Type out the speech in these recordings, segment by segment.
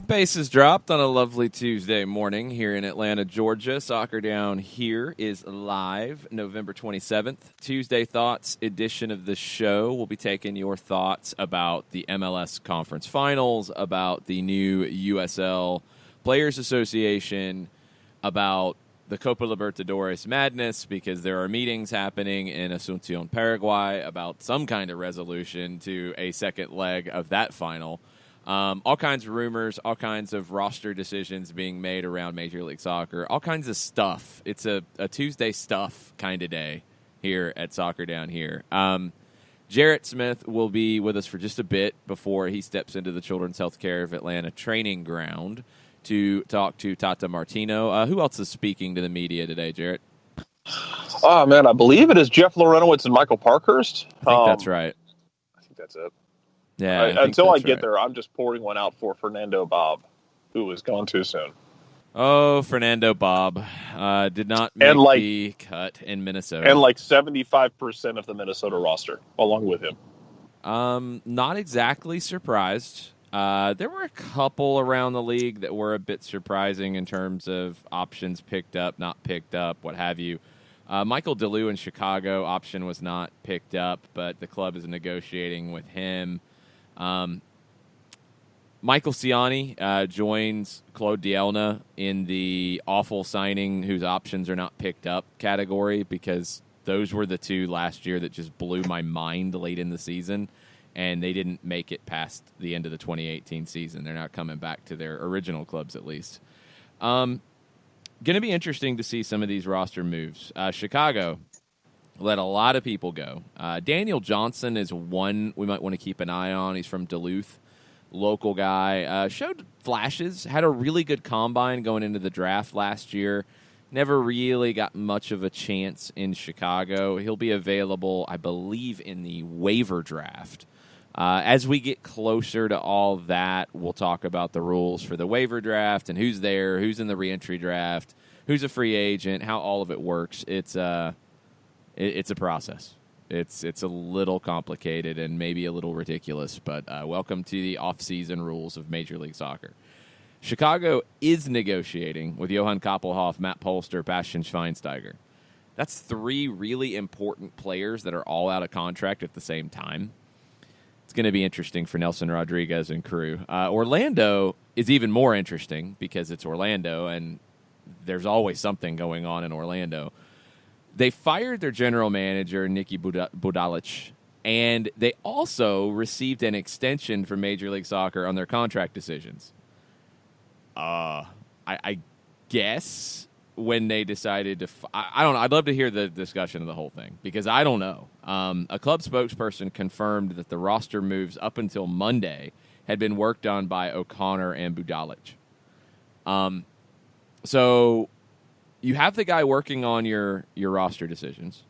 Bases dropped on a lovely Tuesday morning here in Atlanta, Georgia. Soccer Down Here is live November 27th. Tuesday Thoughts edition of the show. We'll be taking your thoughts about the MLS Conference Finals, about the new USL Players Association, about the Copa Libertadores madness, because there are meetings happening in Asunción, Paraguay, about some kind of resolution to a second leg of that final. All kinds of rumors, all kinds of roster decisions being made around Major League Soccer, all kinds of stuff. It's a Tuesday stuff kind of day here at Soccer Down Here. Jarrett Smith will be with us for just a bit before he steps into the Children's Healthcare of Atlanta training ground to talk to Tata Martino. Who else is speaking to the media today, Jarrett? Oh, man, I believe it is Jeff Lorenowitz and Michael Parkhurst. I think that's right. I think that's it. Yeah. Until I get there, I'm just pouring one out for Fernando Bob, who was gone too soon. Oh, Fernando Bob did not make the cut in Minnesota. And like 75% of the Minnesota roster along with him. Not exactly surprised. There were a couple around the league that were a bit surprising in terms of options picked up, not picked up, what have you. Michael DeLue in Chicago, option was not picked up, but the club is negotiating with him. Michael Ciani joins Claude Dielna in the awful signing whose options are not picked up category, because those were the two last year that just blew my mind late in the season, and they didn't make it past the end of the 2018 season. They're not coming back to their original clubs, at least. Going to be interesting to see some of these roster moves. Chicago let a lot of people go. Daniel Johnson is one we might want to keep an eye on. He's from Duluth, local guy. Showed flashes, had a really good combine going into the draft last year. Never really got much of a chance in Chicago. He'll be available, I believe, in the waiver draft. As we get closer to all that, we'll talk about the rules for the waiver draft and who's there, who's in the reentry draft, who's a free agent, how all of it works. It's a process. It's a little complicated and maybe a little ridiculous, but welcome to the off-season rules of Major League Soccer. Chicago is negotiating with Johann Koppelhoff, Matt Polster, Bastian Schweinsteiger. That's three really important players that are all out of contract at the same time. It's going to be interesting for Nelson Rodriguez and crew. Orlando is even more interesting because it's Orlando, and there's always something going on in Orlando. They fired their general manager, Niki Budalic, and they also received an extension from Major League Soccer on their contract decisions. I guess when they decided to I don't know. I'd love to hear the discussion of the whole thing, because I don't know. A club spokesperson confirmed that the roster moves up until Monday had been worked on by O'Connor and Budalic. So you have the guy working on your roster decisions.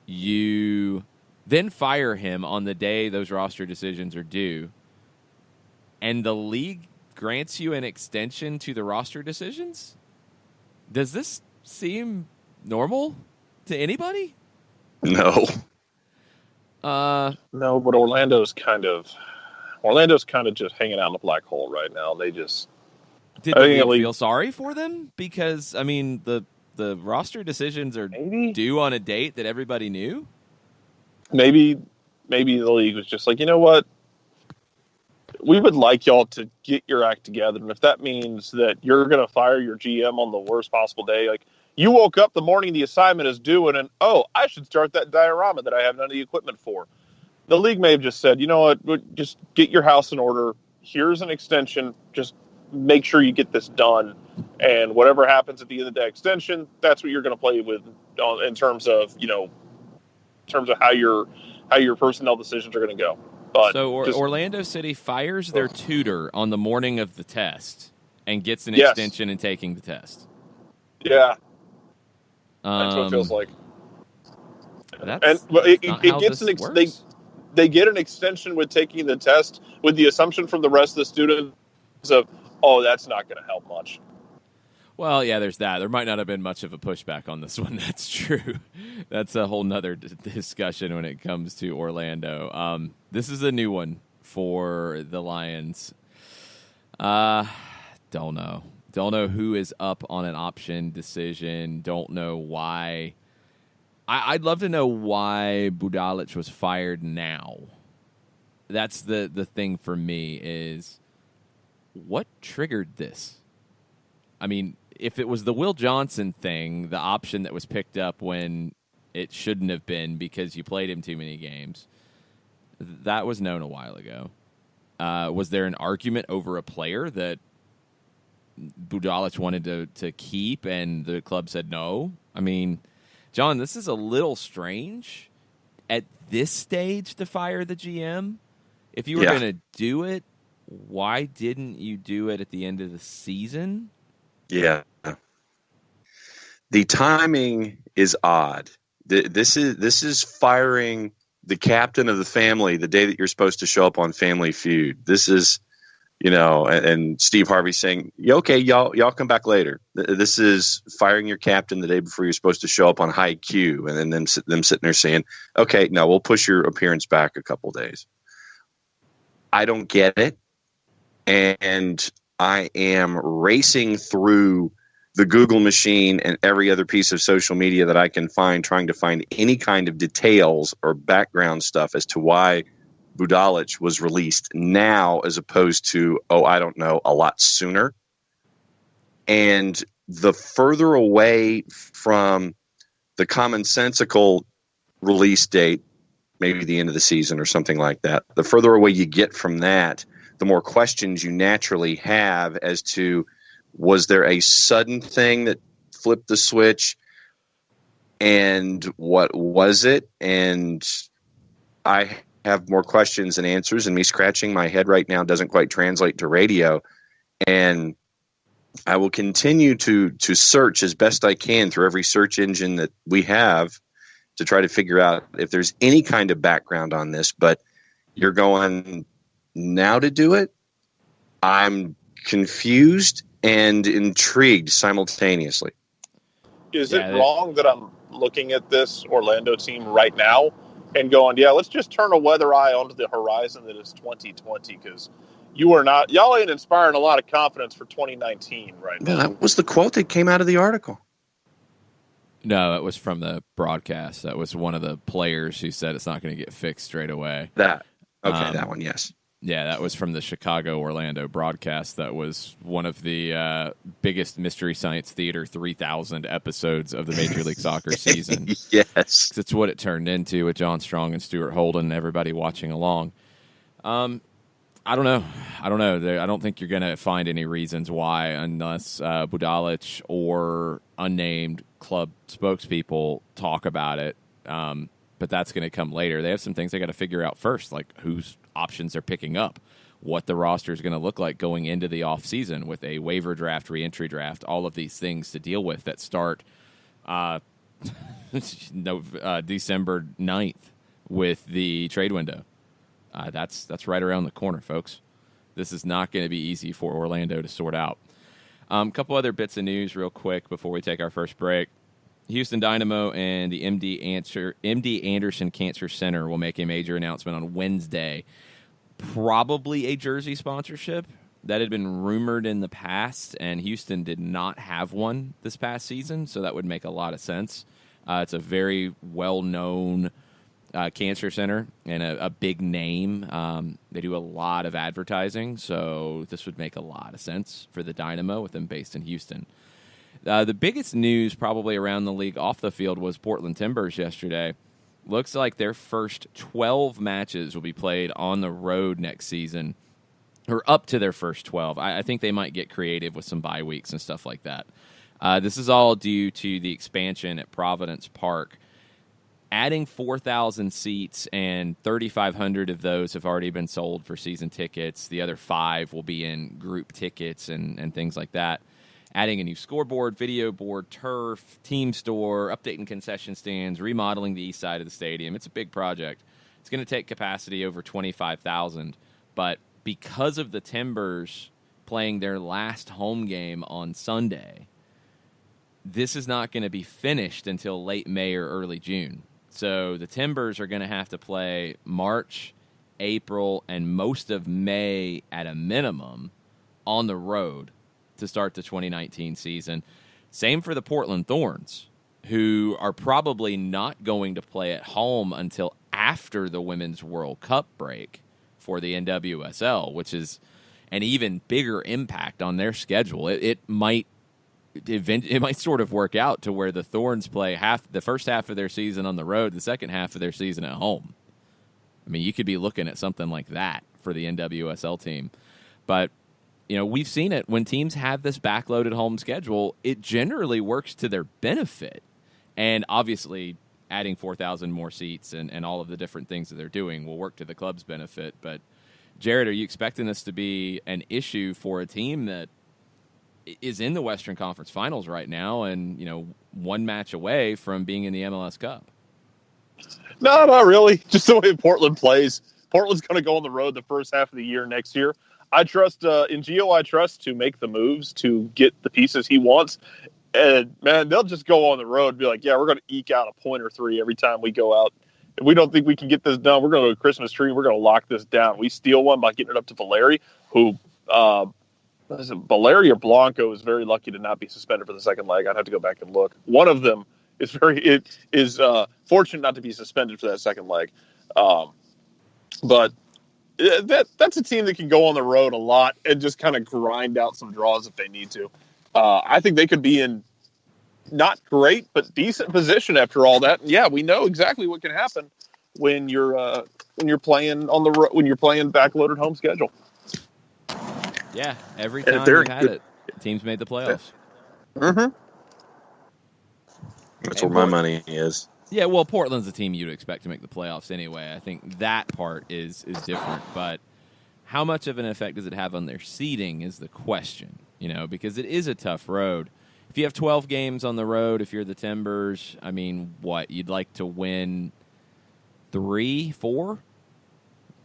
You then fire him on the day those roster decisions are due, and the league grants you an extension to the roster decisions? Does this seem normal to anybody? No. No, but Orlando's kind of just hanging out in a black hole right now. They just did the league feel sorry for them? Because I mean, the roster decisions are due on a date that everybody knew. Maybe the league was just like, you know what? We would like y'all to get your act together, and if that means that you're going to fire your GM on the worst possible day, like you woke up the morning the assignment is due, and I should start that diorama that I have none of the equipment for. The league may have just said, you know what, just get your house in order. Here's an extension. Just make sure you get this done, and whatever happens at the end of the extension, that's what you're going to play with in terms of how your personnel decisions are going to go. But so Orlando City fires their tutor on the morning of the test and gets an extension in taking the test. Yeah. That's what it feels like. And That's not it how gets this works. they get an extension with taking the test with the assumption from the rest of the students of, oh, that's not going to help much. Well, yeah, there's that. There might not have been much of a pushback on this one. That's true. That's a whole nother discussion when it comes to Orlando. This is a new one for the Lions. Don't know. Don't know who is up on an option decision. Don't know why. I'd love to know why Budalic was fired now. That's the thing for me is what triggered this? I mean, if it was the Will Johnson thing, the option that was picked up when it shouldn't have been because you played him too many games, that was known a while ago. Was there an argument over a player that Budalic wanted to keep and the club said no? I mean, John, this is a little strange at this stage to fire the GM. If you were going to do it, why didn't you do it at the end of the season? Yeah. The timing is odd. This is firing the captain of the family the day that you're supposed to show up on Family Feud. This is, and Steve Harvey saying, yeah, okay, y'all come back later. This is firing your captain the day before you're supposed to show up on High Q, and then them sitting there saying, okay, no, we'll push your appearance back a couple days. I don't get it. And I am racing through the Google machine and every other piece of social media that I can find, trying to find any kind of details or background stuff as to why Budalic was released now as opposed to, I don't know, a lot sooner. And the further away from the commonsensical release date, maybe the end of the season or something like that, the further away you get from that, the more questions you naturally have as to, was there a sudden thing that flipped the switch, and what was it? And I have more questions than answers, and me scratching my head right now doesn't quite translate to radio. And I will continue to search as best I can through every search engine that we have to try to figure out if there's any kind of background on this. But you're going now to do it? I'm confused and intrigued simultaneously. Is it wrong that I'm looking at this Orlando team right now and going, yeah, let's just turn a weather eye onto the horizon that is 2020, because y'all ain't inspiring a lot of confidence for 2019 right now. That was the quote that came out of the article. No, it was from the broadcast. That was one of the players who said it's not going to get fixed straight away. That one, yes. Yeah, that was from the Chicago-Orlando broadcast. That was one of the biggest Mystery Science Theater 3000 episodes of the Major League Soccer season. Yes. It's what it turned into with John Strong and Stuart Holden and everybody watching along. I don't know. I don't think you're going to find any reasons why, unless Budalic or unnamed club spokespeople talk about it. But that's going to come later. They have some things they got to figure out first, like whose options they're picking up, what the roster is going to look like going into the offseason with a waiver draft, reentry draft, all of these things to deal with that start December 9th with the trade window. That's right around the corner, folks. This is not going to be easy for Orlando to sort out. A couple other bits of news real quick before we take our first break. Houston Dynamo and the MD Anderson Cancer Center will make a major announcement on Wednesday. Probably a jersey sponsorship. That had been rumored in the past, and Houston did not have one this past season, so that would make a lot of sense. It's a very well-known cancer center and a big name. They do a lot of advertising, so this would make a lot of sense for the Dynamo with them based in Houston. The biggest news probably around the league off the field was Portland Timbers yesterday. Looks like their first 12 matches will be played on the road next season, or up to their first 12. I think they might get creative with some bye weeks and stuff like that. This is all due to the expansion at Providence Park. Adding 4,000 seats, and 3,500 of those have already been sold for season tickets. The other 5 will be in group tickets and things like that. adding a new scoreboard, video board, turf, team store, updating concession stands, remodeling the east side of the stadium. It's a big project. It's going to take capacity over 25,000, but because of the Timbers playing their last home game on Sunday, this is not going to be finished until late May or early June. So the Timbers are going to have to play March, April, and most of May at a minimum on the road to start the 2019 season. Same for the Portland Thorns, who are probably not going to play at home until after the Women's World Cup break for the NWSL, which is an even bigger impact on their schedule. It might sort of work out to where the Thorns play the first half of their season on the road, the second half of their season at home. I mean, you could be looking at something like that for the NWSL team. But, we've seen it. When teams have this backloaded home schedule, it generally works to their benefit. And obviously, adding 4,000 more seats and all of the different things that they're doing will work to the club's benefit. But, Jared, are you expecting this to be an issue for a team that is in the Western Conference Finals right now and, one match away from being in the MLS Cup? No, not really. Just the way Portland plays. Portland's going to go on the road the first half of the year next year. I trust in Gio. I trust to make the moves to get the pieces he wants. And, man, they'll just go on the road and be like, yeah, we're going to eke out a point or three every time we go out. If we don't think we can get this done, we're going to go to Christmas tree. We're going to lock this down. We steal one by getting it up to Valeri, who Valeri or Blanco is very lucky to not be suspended for the second leg. I'd have to go back and look. One of them is fortunate not to be suspended for that second leg. But that's a team that can go on the road a lot and just kind of grind out some draws if they need to. I think they could be in not great but decent position after all that. And yeah, we know exactly what can happen when you're playing on the when you're playing backloaded home schedule. Yeah, every time we've had it, teams made the playoffs. Mm-hmm. That's where my money is. Yeah, well, Portland's a team you'd expect to make the playoffs anyway. I think that part is different. But how much of an effect does it have on their seeding is the question, because it is a tough road. If you have 12 games on the road, if you're the Timbers, I mean, what? You'd like to win 3, 4?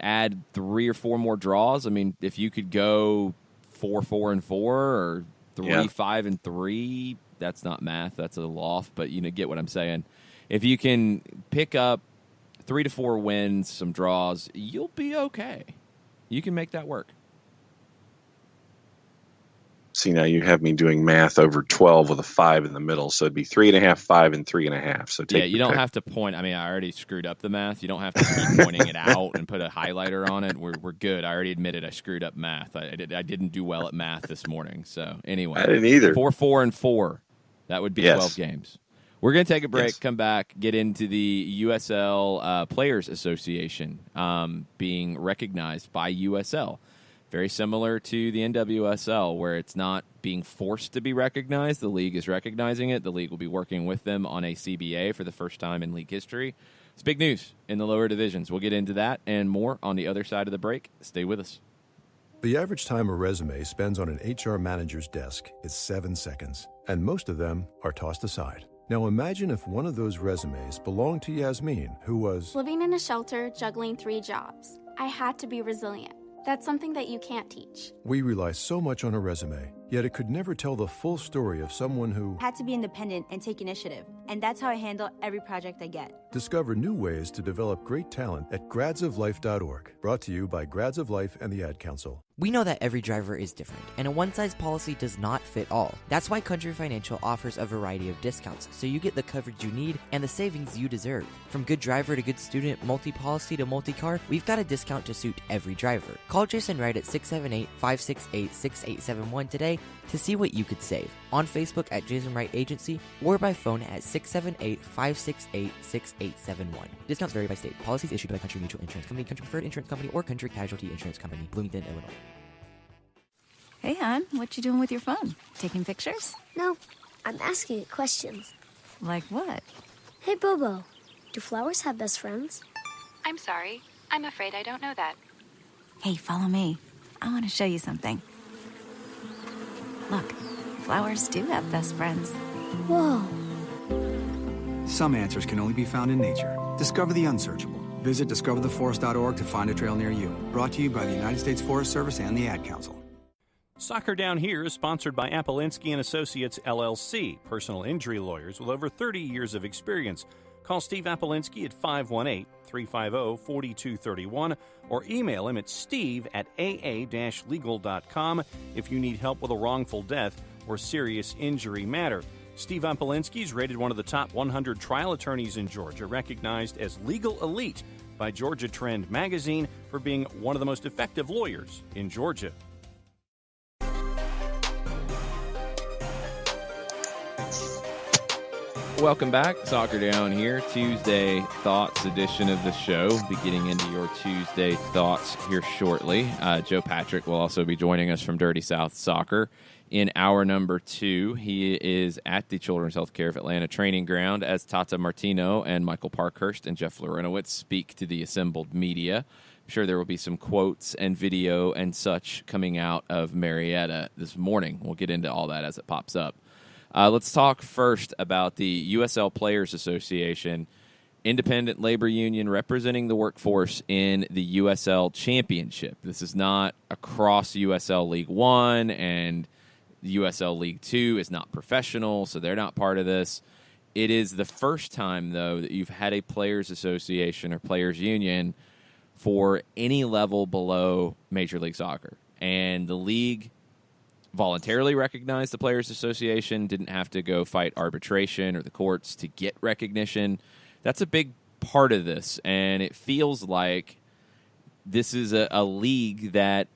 Add 3 or 4 more draws? I mean, if you could go 4-4-4 or 3-5-3, that's not math. That's a loft, but get what I'm saying. If you can pick up 3 to 4 wins, some draws, you'll be okay. You can make that work. See, now you have me doing math over 12 with a 5 in the middle, so it'd be 3.5, 5, and 3.5. So you don't have to point. I mean, I already screwed up the math. You don't have to keep pointing it out and put a highlighter on it. We're good. I already admitted I screwed up math. I didn't do well at math this morning. So anyway, I didn't either. 4-4-4. That would be 12 games. We're going to take a break, come back, get into the USL Players Association being recognized by USL. Very similar to the NWSL, where it's not being forced to be recognized. The league is recognizing it. The league will be working with them on a CBA for the first time in league history. It's big news in the lower divisions. We'll get into that and more on the other side of the break. Stay with us. The average time a resume spends on an HR manager's desk is 7 seconds, and most of them are tossed aside. Now imagine if one of those resumes belonged to Yasmin, who was living in a shelter, juggling 3 jobs. I had to be resilient. That's something that you can't teach. We rely so much on a resume, yet it could never tell the full story of someone who had to be independent and take initiative. And that's how I handle every project I get. Discover new ways to develop great talent at gradsoflife.org. Brought to you by Grads of Life and the Ad Council. We know that every driver is different, and a one-size policy does not fit all. That's why Country Financial offers a variety of discounts, so you get the coverage you need and the savings you deserve. From good driver to good student, multi-policy to multi-car, we've got a discount to suit every driver. Call Jason Wright at 678-568-6871 today to see what you could save. On Facebook at Jason Wright Agency or by phone at 678-568-6871. Discounts vary by state. Policies issued by Country Mutual Insurance Company, Country Preferred Insurance Company, or Country Casualty Insurance Company, Bloomington, Illinois. Hey, hon, what you doing with your phone? Taking pictures? No, I'm asking it questions. Like what? Hey, Bobo, do flowers have best friends? I'm sorry. I'm afraid I don't know that. Hey, follow me. I want to show you something. Look, Flowers do have best friends. Whoa. Some answers can only be found in nature. Discover the unsearchable. Visit discovertheforest.org to find a trail near you. Brought to you by the United States Forest Service and the Ad Council. Soccer Down Here is sponsored by Apolinski & Associates, LLC, personal injury lawyers with over 30 years of experience. Call Steve Apolinski at 518-350-4231 or email him at steve@aa-legal.com if you need help with a wrongful death or serious injury matter. Steve Apolinski is rated one of the top 100 trial attorneys in Georgia, recognized as Legal Elite by Georgia Trend magazine for being one of the most effective lawyers in Georgia. Welcome back. Soccer Down Here, Tuesday Thoughts edition of the show. Be getting into your Tuesday thoughts here shortly. Joe Patrick will also be joining us from Dirty South Soccer in hour number 2. He is at the Children's Healthcare of Atlanta training ground as Tata Martino and Michael Parkhurst and Jeff Lorenowitz speak to the assembled media. I'm sure there will be some quotes and video and such coming out of Marietta this morning. We'll get into all that as it pops up. Let's talk first about the USL Players Association, independent labor union representing the workforce in the USL Championship. This is not across USL League One, and USL League Two is not professional, so they're not part of this. It is the first time, though, that you've had a Players Association or Players Union for any level below Major League Soccer. And the league voluntarily recognized the Players Association, didn't have to go fight arbitration or the courts to get recognition. That's a big part of this, and it feels like this is a league that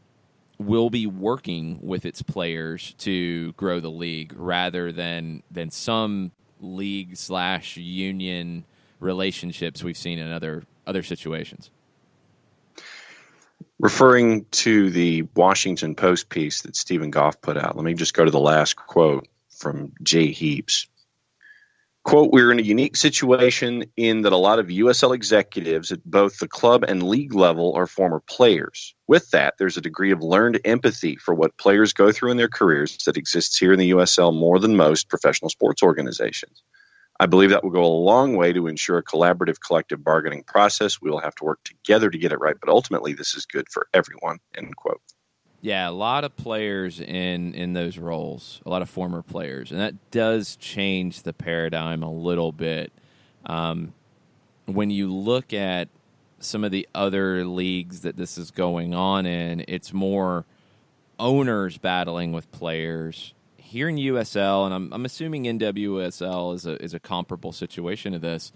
will be working with its players to grow the league rather than some league/union relationships we've seen in other situations. Referring to the Washington Post piece that Stephen Goff put out, let me just go to the last quote from Jay Heaps. Quote, "We're in a unique situation in that a lot of USL executives at both the club and league level are former players. With that, there's a degree of learned empathy for what players go through in their careers that exists here in the USL more than most professional sports organizations. I believe that will go a long way to ensure a collaborative collective bargaining process. We will have to work together to get it right, but ultimately this is good for everyone," end quote. Yeah, a lot of players in those roles, a lot of former players, and that does change the paradigm a little bit. When you look at some of the other leagues that this is going on in, it's more owners battling with players. Here in USL, and I'm assuming NWSL is a comparable situation to this,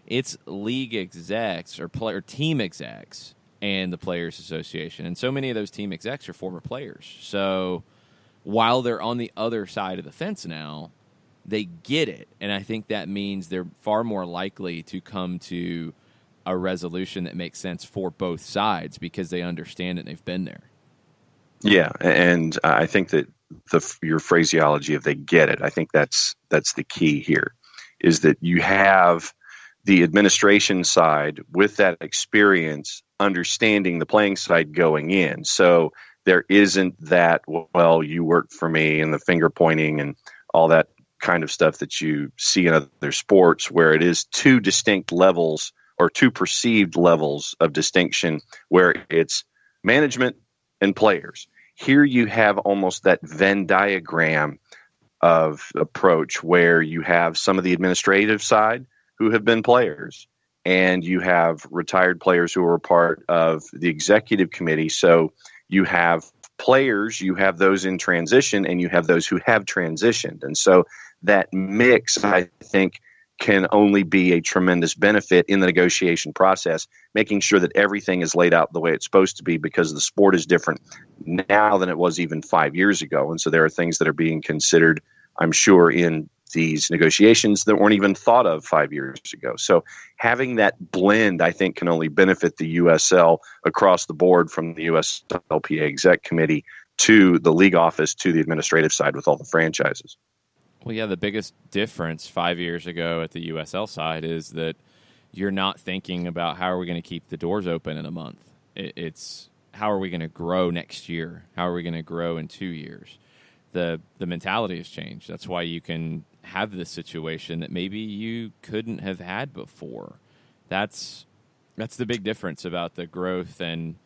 it's league execs or team execs and the Players Association. And so many of those team execs are former players. So while they're on the other side of the fence now, they get it. And I think that means they're far more likely to come to a resolution that makes sense for both sides because they understand it and they've been there. Yeah, and I think that your phraseology of "they get it," I think that's the key here, is that you have the administration side with that experience understanding the playing side going in. So there isn't that, well, you work for me, and the finger pointing and all that kind of stuff that you see in other sports, where it is two distinct levels or two perceived levels of distinction where it's management and players. Here you have almost that Venn diagram of approach where you have some of the administrative side who have been players, and you have retired players who are part of the executive committee. So you have players, you have those in transition, and you have those who have transitioned. And so that mix, I think, can only be a tremendous benefit in the negotiation process, making sure that everything is laid out the way it's supposed to be, because the sport is different now than it was even 5 years ago. And so there are things that are being considered, I'm sure, in these negotiations that weren't even thought of 5 years ago. So having that blend, I think, can only benefit the USL across the board, from the USLPA exec committee to the league office to the administrative side with all the franchises. Well, yeah, the biggest difference 5 years ago at the USL side is that you're not thinking about how are we going to keep the doors open in a month. It's how are we going to grow next year? How are we going to grow in 2 years? the mentality has changed. That's why you can have this situation that maybe you couldn't have had before. That's the big difference about the growth and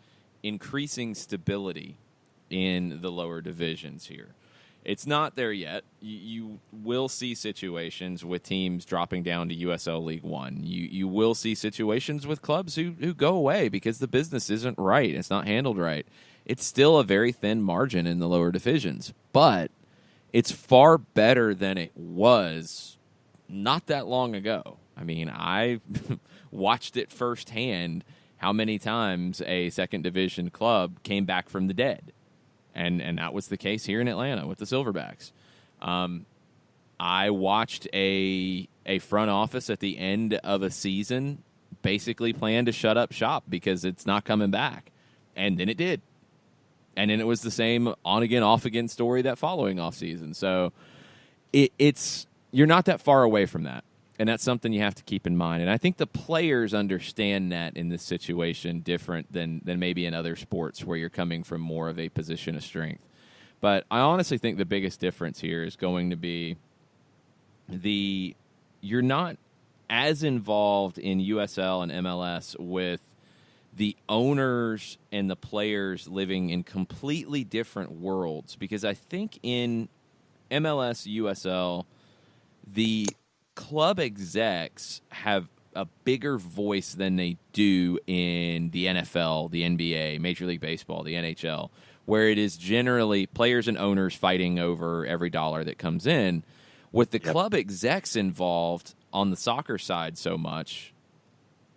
increasing stability in the lower divisions here. It's not there yet. You will see situations with teams dropping down to USL League One. You will see situations with clubs who go away because the business isn't right. It's not handled right. It's still a very thin margin in the lower divisions, but it's far better than it was not that long ago. I mean, I watched it firsthand how many times a second division club came back from the dead. And that was the case here in Atlanta with the Silverbacks. I watched a front office at the end of a season basically plan to shut up shop because it's not coming back. And then it did. And then it was the same on-again, off-again story that following offseason. So it's you're not that far away from that. And that's something you have to keep in mind. And I think the players understand that in this situation different than maybe in other sports where you're coming from more of a position of strength. But I honestly think the biggest difference here is going to be you're not as involved in USL and MLS with the owners and the players living in completely different worlds. Because I think in MLS, USL, the club execs have a bigger voice than they do in the NFL, the NBA, Major League Baseball, the NHL, where it is generally players and owners fighting over every dollar that comes in. With the club execs involved on the soccer side so much,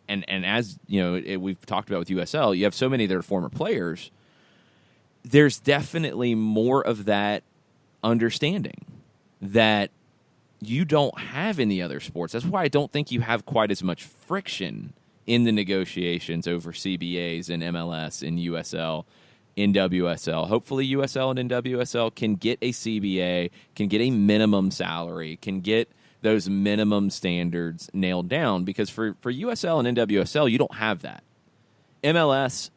and as you know, we've talked about with USL, you have so many that are former players, there's definitely more of that understanding that you don't have in the other sports. That's why I don't think you have quite as much friction in the negotiations over CBAs in MLS, in USL, in WSL. Hopefully USL and NWSL can get a CBA, can get a minimum salary, can get those minimum standards nailed down, because for USL and NWSL, you don't have that. MLS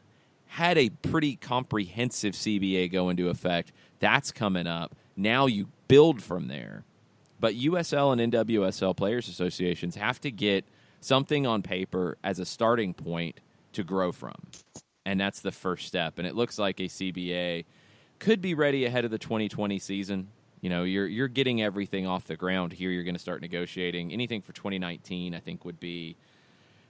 had a pretty comprehensive CBA go into effect. That's coming up. Now you build from there. But USL and NWSL players associations have to get something on paper as a starting point to grow from. And that's the first step. And it looks like a CBA could be ready ahead of the 2020 season. You know, you're getting everything off the ground here. You're going to start negotiating. Anything for 2019, I think, would be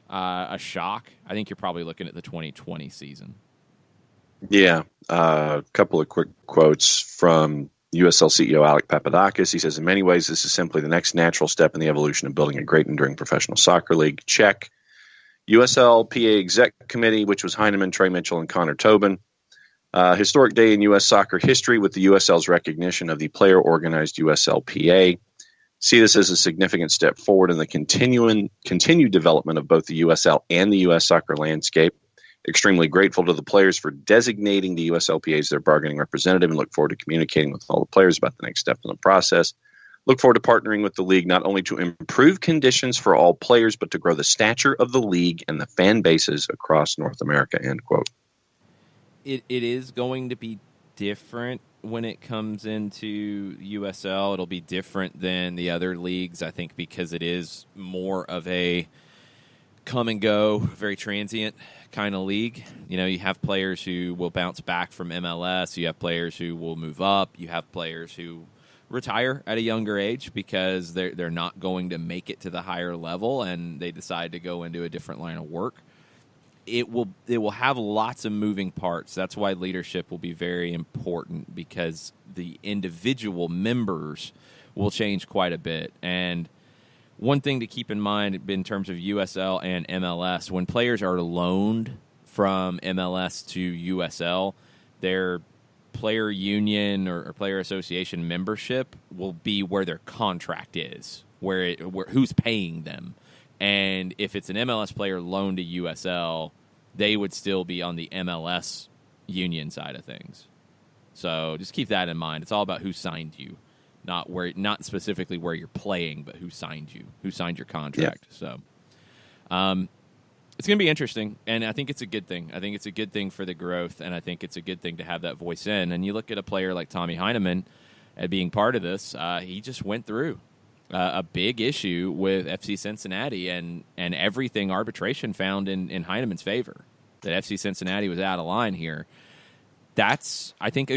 a shock. I think you're probably looking at the 2020 season. Yeah. A couple of quick quotes from USL CEO Alec Papadakis. He says, in many ways, this is simply the next natural step in the evolution of building a great enduring professional soccer league. Check. USL PA Exec Committee, which was Heineman, Trey Mitchell, and Connor Tobin. Historic day in U.S. soccer history with the USL's recognition of the player-organized USL PA. See this as a significant step forward in the continued development of both the USL and the U.S. soccer landscape. Extremely grateful to the players for designating the USLPA as their bargaining representative and look forward to communicating with all the players about the next step in the process. Look forward to partnering with the league not only to improve conditions for all players, but to grow the stature of the league and the fan bases across North America, end quote. It is going to be different when it comes into USL. It'll be different than the other leagues, I think, because it is more of a come and go, very transient kind of league. You know, you have players who will bounce back from MLS. You have players who will move up. You have players who retire at a younger age because they're not going to make it to the higher level and they decide to go into a different line of work. It will have lots of moving parts. That's why leadership will be very important, because the individual members will change quite a bit. And one thing to keep in mind in terms of USL and MLS, when players are loaned from MLS to USL, their player union or player association membership will be where their contract is, where who's paying them. And if it's an MLS player loaned to USL, they would still be on the MLS union side of things. So just keep that in mind. It's all about who signed you. Not specifically where you're playing, but who signed you, who signed your contract. Yeah. So it's going to be interesting, and I think it's a good thing. I think it's a good thing for the growth, and I think it's a good thing to have that voice in. And you look at a player like Tommy Heineman, at being part of this, he just went through a big issue with FC Cincinnati and everything arbitration found in Heineman's favor, that FC Cincinnati was out of line here. That's, I think,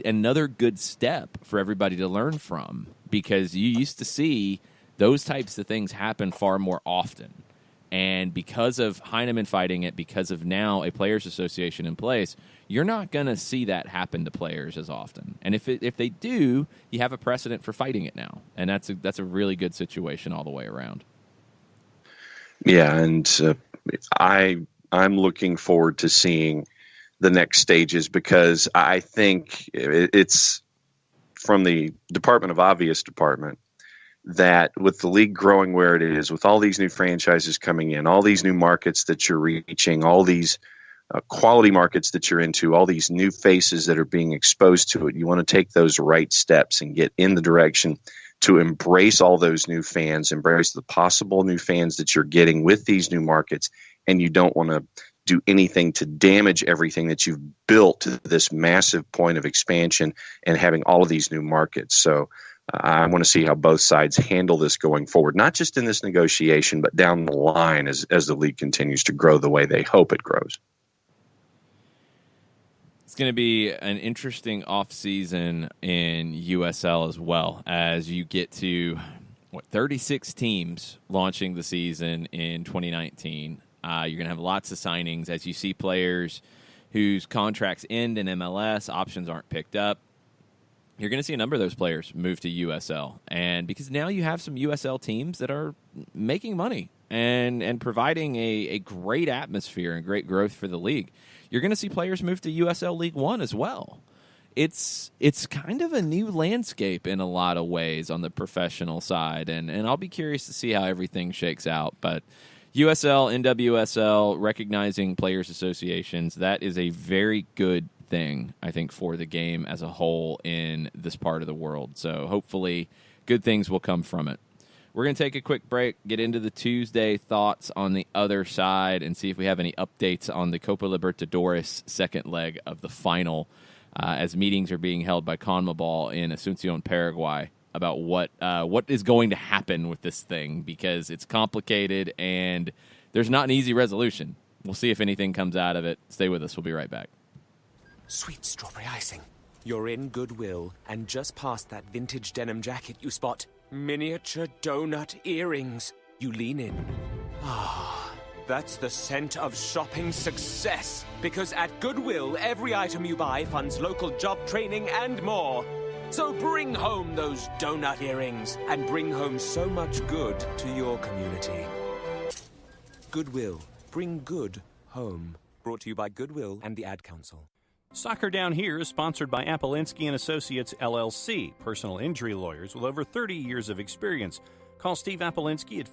another good step for everybody to learn from, because you used to see those types of things happen far more often. And because of Heineman fighting it, because of now a players' association in place, you're not going to see that happen to players as often. And if they do, you have a precedent for fighting it now, and that's a really good situation all the way around. Yeah, and I'm looking forward to seeing the next stages, because I think it's from the Department of Obvious department that with the league growing where it is, with all these new franchises coming in, all these new markets that you're reaching, all these quality markets that you're into, all these new faces that are being exposed to it, you want to take those right steps and get in the direction to embrace all those new fans, embrace the possible new fans that you're getting with these new markets, and you don't want to do anything to damage everything that you've built to this massive point of expansion and having all of these new markets. So I want to see how both sides handle this going forward, not just in this negotiation, but down the line as the league continues to grow the way they hope it grows. It's going to be an interesting offseason in USL as well, as you get to 36 teams launching the season in 2019. You're going to have lots of signings as you see players whose contracts end in MLS, options aren't picked up. You're going to see a number of those players move to USL. And because now you have some USL teams that are making money and providing a great atmosphere and great growth for the league, you're going to see players move to USL League One as well. It's kind of a new landscape in a lot of ways on the professional side, and I'll be curious to see how everything shakes out. But USL, NWSL, recognizing players' associations, that is a very good thing, I think, for the game as a whole in this part of the world. So hopefully good things will come from it. We're going to take a quick break, get into the Tuesday thoughts on the other side, and see if we have any updates on the Copa Libertadores second leg of the final, as meetings are being held by CONMEBOL in Asunción, Paraguay, about what is going to happen with this thing, because it's complicated and there's not an easy resolution. We'll see if anything comes out of it. Stay with us. We'll be right back. Sweet strawberry icing. You're in Goodwill, and just past that vintage denim jacket you spot miniature donut earrings. You lean in. Ah, that's the scent of shopping success. Because at Goodwill, every item you buy funds local job training and more. So bring home those donut earrings and bring home so much good to your community. Goodwill. Bring good home. Brought to you by Goodwill and the Ad Council. Soccer Down Here is sponsored by Appolinsky & Associates, LLC, personal injury lawyers with over 30 years of experience. Call Steve Appolinsky at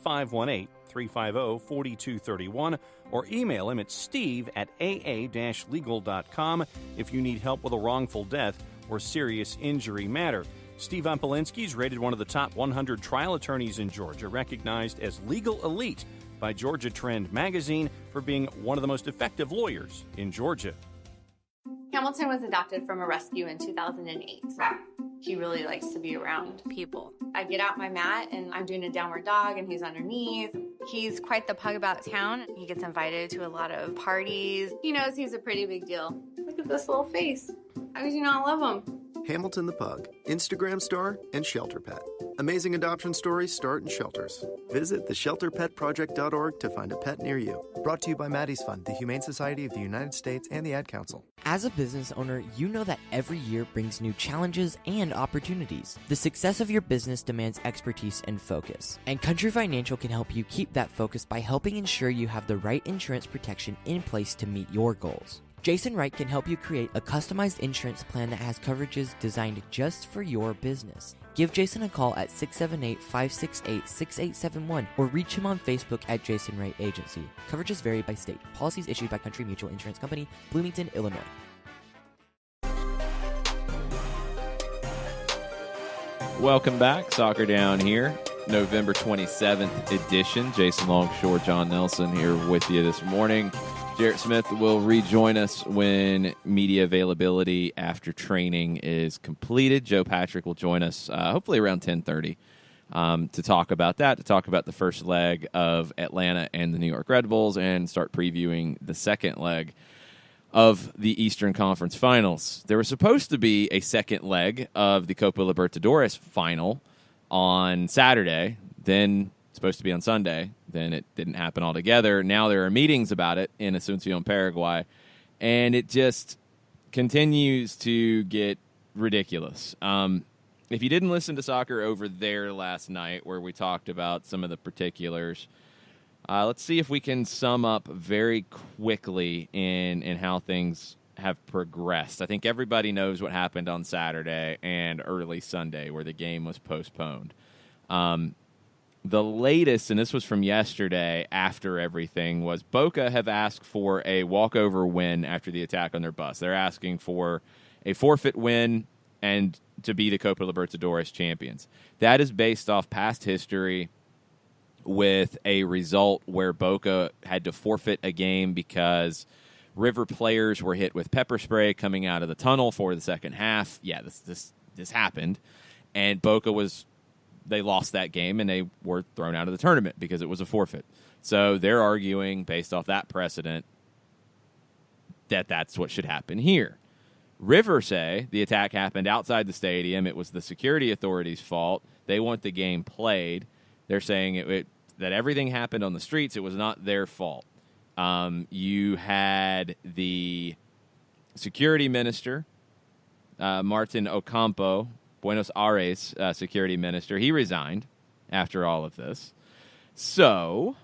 518-350-4231 or email him at steve@aa-legal.com if you need help with a wrongful death or serious injury matter. Steve Appolinsky is rated one of the top 100 trial attorneys in Georgia, recognized as Legal Elite by Georgia Trend magazine for being one of the most effective lawyers in Georgia. Hamilton was adopted from a rescue in 2008. He really likes to be around people. I get out my mat and I'm doing a downward dog and he's underneath. He's quite the pug about town. He gets invited to a lot of parties. He knows he's a pretty big deal. Look at this little face. How could you not love him? Hamilton the Pug, Instagram star and shelter pet. Amazing adoption stories start in shelters. Visit theshelterpetproject.org to find a pet near you. Brought to you by Maddie's Fund, the Humane Society of the United States, and the Ad Council. As a business owner, you know that every year brings new challenges and opportunities. The success of your business demands expertise and focus. And Country Financial can help you keep that focus by helping ensure you have the right insurance protection in place to meet your goals. Jason Wright can help you create a customized insurance plan that has coverages designed just for your business. Give Jason a call at 678-568-6871 or reach him on Facebook at Jason Wright Agency. Coverages vary by state. Policies issued by Country Mutual Insurance Company, Bloomington, Illinois. Welcome back. Soccer Down Here, November 27th edition. Jason Longshore, John Nelson here with you this morning. Jarrett Smith will rejoin us when media availability after training is completed. Joe Patrick will join us hopefully around 10:30 to talk about that, to talk about the first leg of Atlanta and the New York Red Bulls, and start previewing the second leg of the Eastern Conference Finals. There was supposed to be a second leg of the Copa Libertadores final on Saturday, then supposed to be on Sunday. Then it didn't happen altogether. Now there are meetings about it in Asunción, Paraguay, and it just continues to get ridiculous. If you didn't listen to Soccer Over There last night, where we talked about some of the particulars, let's see if we can sum up very quickly in how things have progressed. I think everybody knows what happened on Saturday and early Sunday, where the game was postponed. The latest, and this was from yesterday after everything, was Boca have asked for a walkover win after the attack on their bus. They're asking for a forfeit win and to be the Copa Libertadores champions. That is based off past history with a result where Boca had to forfeit a game because River players were hit with pepper spray coming out of the tunnel for the second half. Yeah, this happened. And Boca they lost that game, and they were thrown out of the tournament because it was a forfeit. So they're arguing, based off that precedent, that that's what should happen here. River say the attack happened outside the stadium. It was the security authorities' fault. They want the game played. They're saying that everything happened on the streets. It was not their fault. You had the security minister, Martin Ocampo, Buenos Aires security minister. He resigned after all of this. So,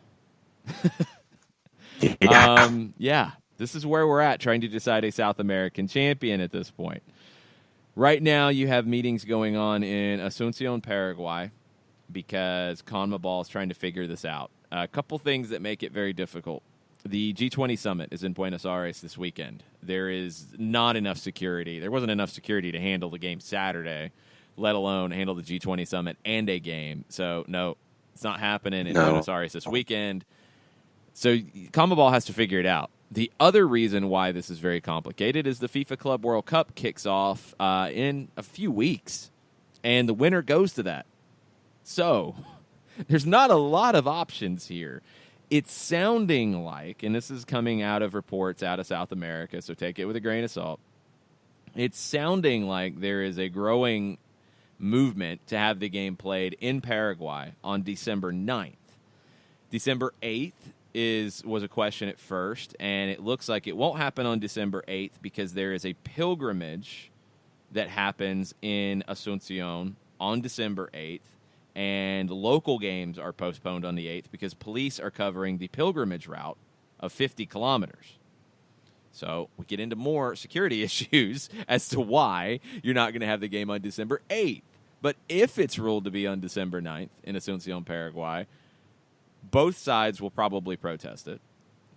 this is where we're at, trying to decide a South American champion at this point. Right now, you have meetings going on in Asunción, Paraguay, because CONMEBOL is trying to figure this out. A couple things that make it very difficult. The G20 summit is in Buenos Aires this weekend. There is not enough security. There wasn't enough security to handle the game Saturday, let alone handle the G20 summit and a game. So, no, it's not happening in Buenos Aires this weekend. So, CONMEBOL has to figure it out. The other reason why this is very complicated is the FIFA Club World Cup kicks off in a few weeks, and the winner goes to that. So, there's not a lot of options here. It's sounding like, and this is coming out of reports out of South America, so take it with a grain of salt. It's sounding like there is a growing movement to have the game played in Paraguay on December 9th. December 8th was a question at first, and it looks like it won't happen on December 8th because there is a pilgrimage that happens in Asunción on December 8th. And local games are postponed on the 8th because police are covering the pilgrimage route of 50 kilometers. So we get into more security issues as to why you're not going to have the game on December 8th. But if it's ruled to be on December 9th in Asunción, Paraguay, both sides will probably protest it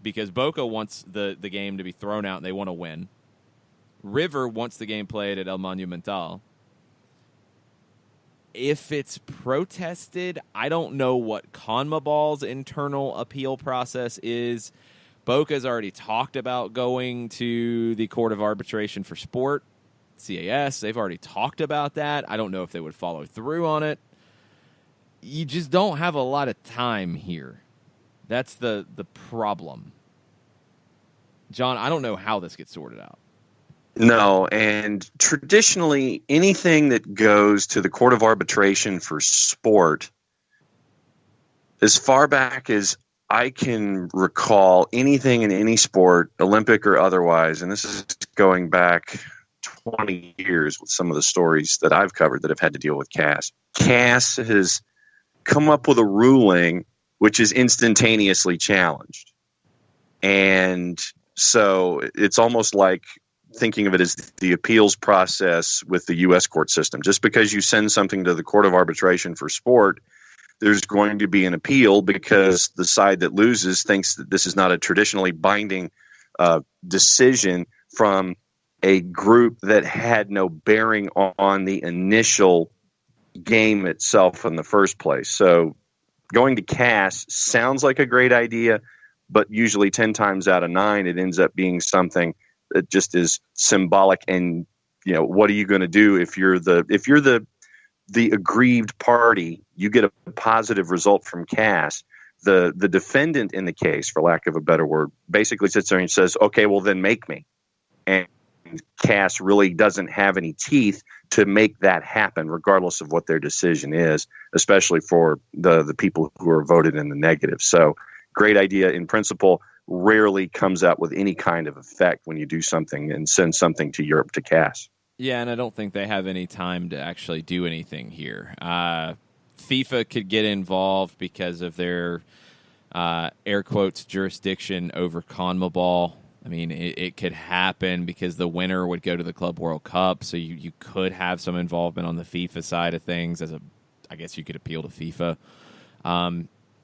because Boca wants the game to be thrown out and they want to win. River wants the game played at El Monumental. If it's protested, I don't know what CONMEBOL's internal appeal process is. Boca's already talked about going to the Court of Arbitration for Sport, CAS. They've already talked about that. I don't know if they would follow through on it. You just don't have a lot of time here. That's the problem. John, I don't know how this gets sorted out. No, and traditionally, anything that goes to the Court of Arbitration for Sport, as far back as I can recall, anything in any sport, Olympic or otherwise, and this is going back 20 years with some of the stories that I've covered that have had to deal with CAS. CAS has come up with a ruling which is instantaneously challenged. And so it's almost like thinking of it as the appeals process with the U.S. court system. Just because you send something to the Court of Arbitration for Sport, there's going to be an appeal because the side that loses thinks that this is not a traditionally binding decision from a group that had no bearing on the initial game itself in the first place. So going to CAS sounds like a great idea, but usually 10 times out of 9, it ends up being something that just is symbolic. And, what are you going to do if you're the aggrieved party? You get a positive result from CAS. The defendant in the case, for lack of a better word, basically sits there and says, okay, well then make me. And CAS really doesn't have any teeth to make that happen, regardless of what their decision is, especially for the people who are voted in the negative. So great idea in principle, rarely comes out with any kind of effect when you do something and send something to Europe to CAS. Yeah, and I don't think they have any time to actually do anything here. FIFA could get involved because of their air quotes jurisdiction over CONMEBOL. I mean, it could happen because the winner would go to the Club World Cup, so you could have some involvement on the FIFA side of things. I guess you could appeal to FIFA.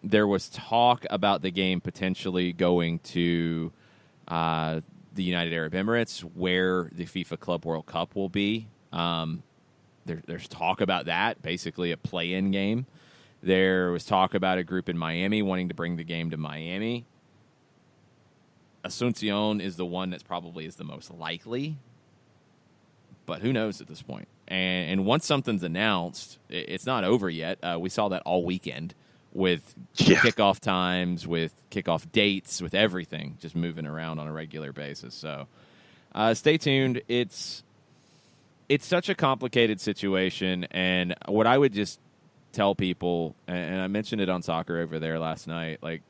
There was talk about the game potentially going to the United Arab Emirates, where the FIFA Club World Cup will be. There's talk about that, basically a play-in game. There was talk about a group in Miami wanting to bring the game to Miami. Asuncion is the one that's probably is the most likely, but who knows at this point. And once something's announced, it's not over yet. We saw that all weekend with kickoff times, with kickoff dates, with everything just moving around on a regular basis. So stay tuned. It's such a complicated situation, and what I would just tell people, and I mentioned it on Soccer Over There last night, like,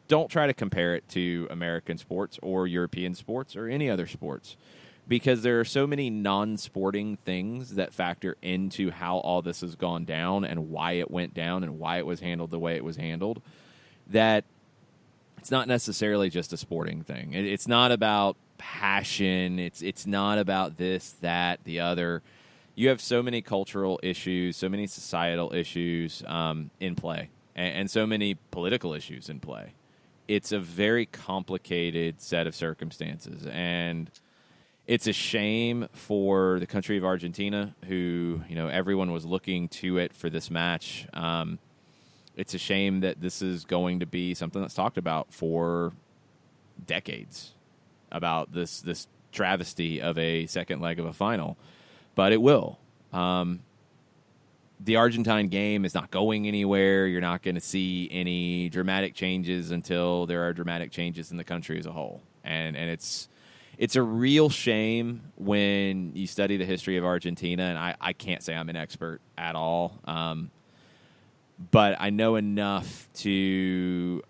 don't try to compare it to American sports or European sports or any other sports, because there are so many non-sporting things that factor into how all this has gone down and why it went down and why it was handled the way it was handled, that it's not necessarily just a sporting thing. It's not about passion. It's not about this, that, the other. You have so many cultural issues, so many societal issues in play, and so many political issues in play. It's a very complicated set of circumstances, and it's a shame for the country of Argentina, who, everyone was looking to it for this match. It's a shame that this is going to be something that's talked about for decades, about this travesty of a second leg of a final. But it will. The Argentine game is not going anywhere. You're not going to see any dramatic changes until there are dramatic changes in the country as a whole. And it's a real shame when you study the history of Argentina, and I can't say I'm an expert at all, but I know enough to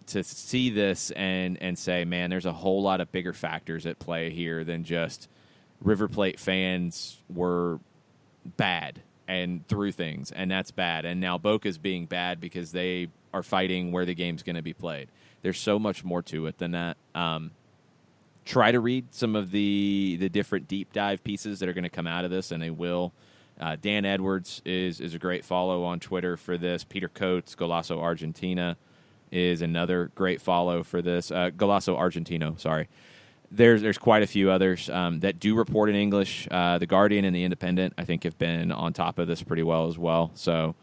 see this and say, man, there's a whole lot of bigger factors at play here than just River Plate fans were bad and threw things, and that's bad. And now Boca's being bad because they are fighting where the game's going to be played. There's so much more to it than that. Try to read some of the different deep dive pieces that are going to come out of this, and they will. Dan Edwards is a great follow on Twitter for this. Peter Coates, Golazo Argentina, is another great follow for this. Golazo Argentino, sorry. There's quite a few others that do report in English. The Guardian and The Independent, I think, have been on top of this pretty well as well. So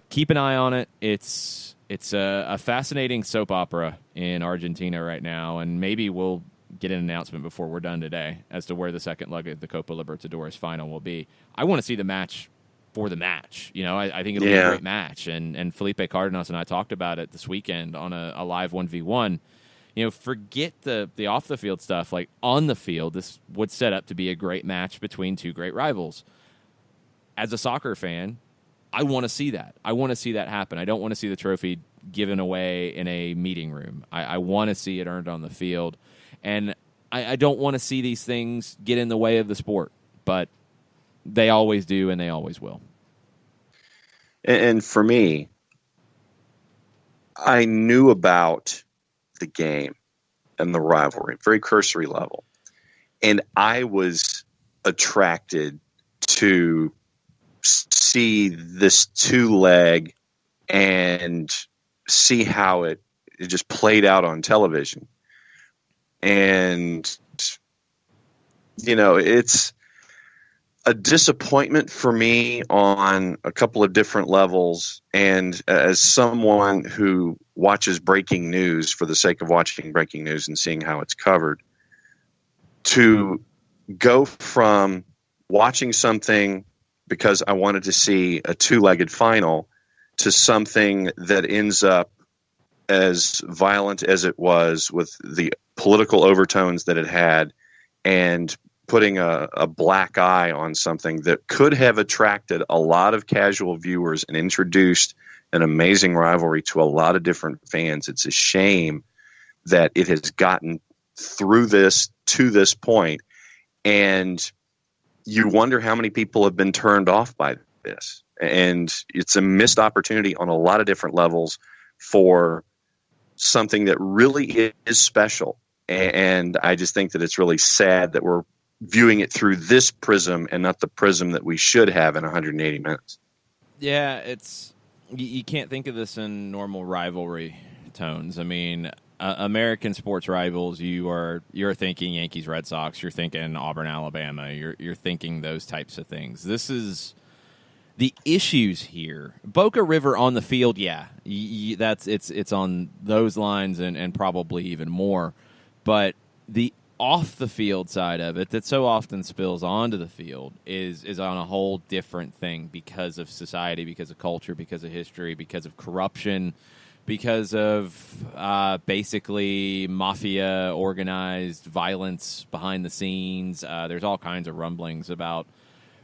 keep an eye on it. It's a fascinating soap opera in Argentina right now, and maybe we'll get an announcement before we're done today as to where the second leg of the Copa Libertadores final will be. I want to see the match for the match. I think it'll be a great match. And Felipe Cardenas and I talked about it this weekend on a live 1v1. Forget the off-the-field stuff. Like, on the field, this would set up to be a great match between two great rivals. As a soccer fan, I want to see that. I want to see that happen. I don't want to see the trophy given away in a meeting room. I want to see it earned on the field. And I don't want to see these things get in the way of the sport. But they always do, and they always will. And for me, I knew about the game and the rivalry, very cursory level. And I was attracted to see this two-leg and see how it just played out on television. And, it's a disappointment for me on a couple of different levels. And as someone who watches breaking news for the sake of watching breaking news and seeing how it's covered, to go from watching something because I wanted to see a two-legged final to something that ends up as violent as it was, with the political overtones that it had, and putting a black eye on something that could have attracted a lot of casual viewers and introduced an amazing rivalry to a lot of different fans. It's a shame that it has gotten through this to this point, and you wonder how many people have been turned off by this. And it's a missed opportunity on a lot of different levels for something that really is special. And I just think that it's really sad that we're viewing it through this prism and not the prism that we should have in 180 minutes. Yeah, it's you can't think of this in normal rivalry tones. I mean, American sports rivals, you're thinking Yankees, Red Sox, you're thinking Auburn, Alabama, you're thinking those types of things. This is the issues here. Boca River on the field, yeah, it's on those lines and probably even more. But the off the field side of it that so often spills onto the field is on a whole different thing, because of society, because of culture, because of history, because of corruption, because of basically mafia organized violence behind the scenes. There's all kinds of rumblings about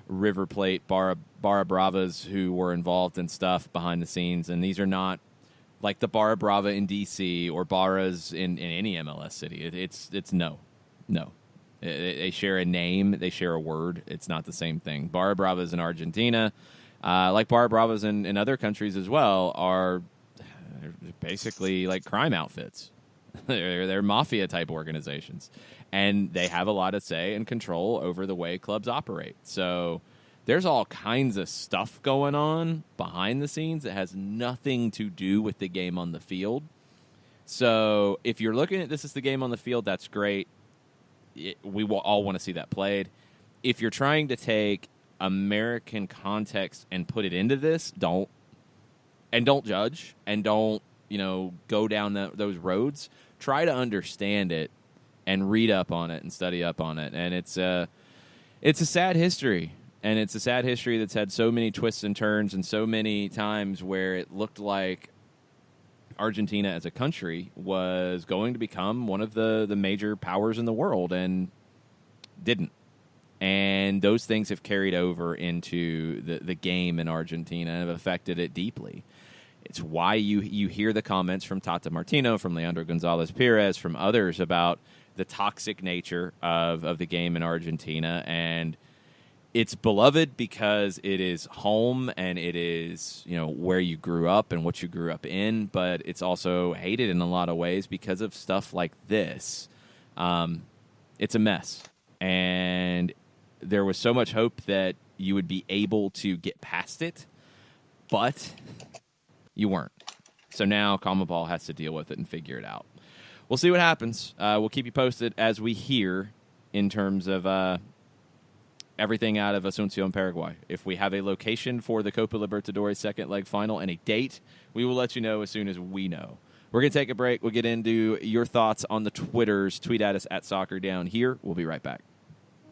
River Plate, Barra Bravas who were involved in stuff behind the scenes, and these are not like the Barra Brava in D.C. or Barras in any MLS city. It's no. They share a name, they share a word. It's not the same thing. Barra Bravas in Argentina, like Barra Bravas in other countries as well, are basically like crime outfits. They're mafia type organizations, and they have a lot of say and control over the way clubs operate. So there's all kinds of stuff going on behind the scenes that has nothing to do with the game on the field. So if you're looking at this as the game on the field, that's great. We will all want to see that played. If you're trying to take American context and put it into this, don't judge, and don't go down those roads. Try to understand it and read up on it and study up on it. And it's a sad history, and it's a sad history that's had so many twists and turns, and so many times where it looked like Argentina as a country was going to become one of the major powers in the world, and didn't. And those things have carried over into the game in Argentina and have affected it deeply. It's why you hear the comments from Tata Martino, from Leandro Gonzalez-Perez, from others about the toxic nature of the game in Argentina. And it's beloved because it is home, and it is where you grew up and what you grew up in. But it's also hated in a lot of ways because of stuff like this. It's a mess, and there was so much hope that you would be able to get past it, but you weren't. So now CONMEBOL has to deal with it and figure it out. We'll see what happens. We'll keep you posted as we hear in terms of everything out of Asunción, Paraguay. If we have a location for the Copa Libertadores second leg final and a date, we will let you know as soon as we know. We're going to take a break. We'll get into your thoughts on the Twitters. Tweet at us at @SoccerDownHere. We'll be right back.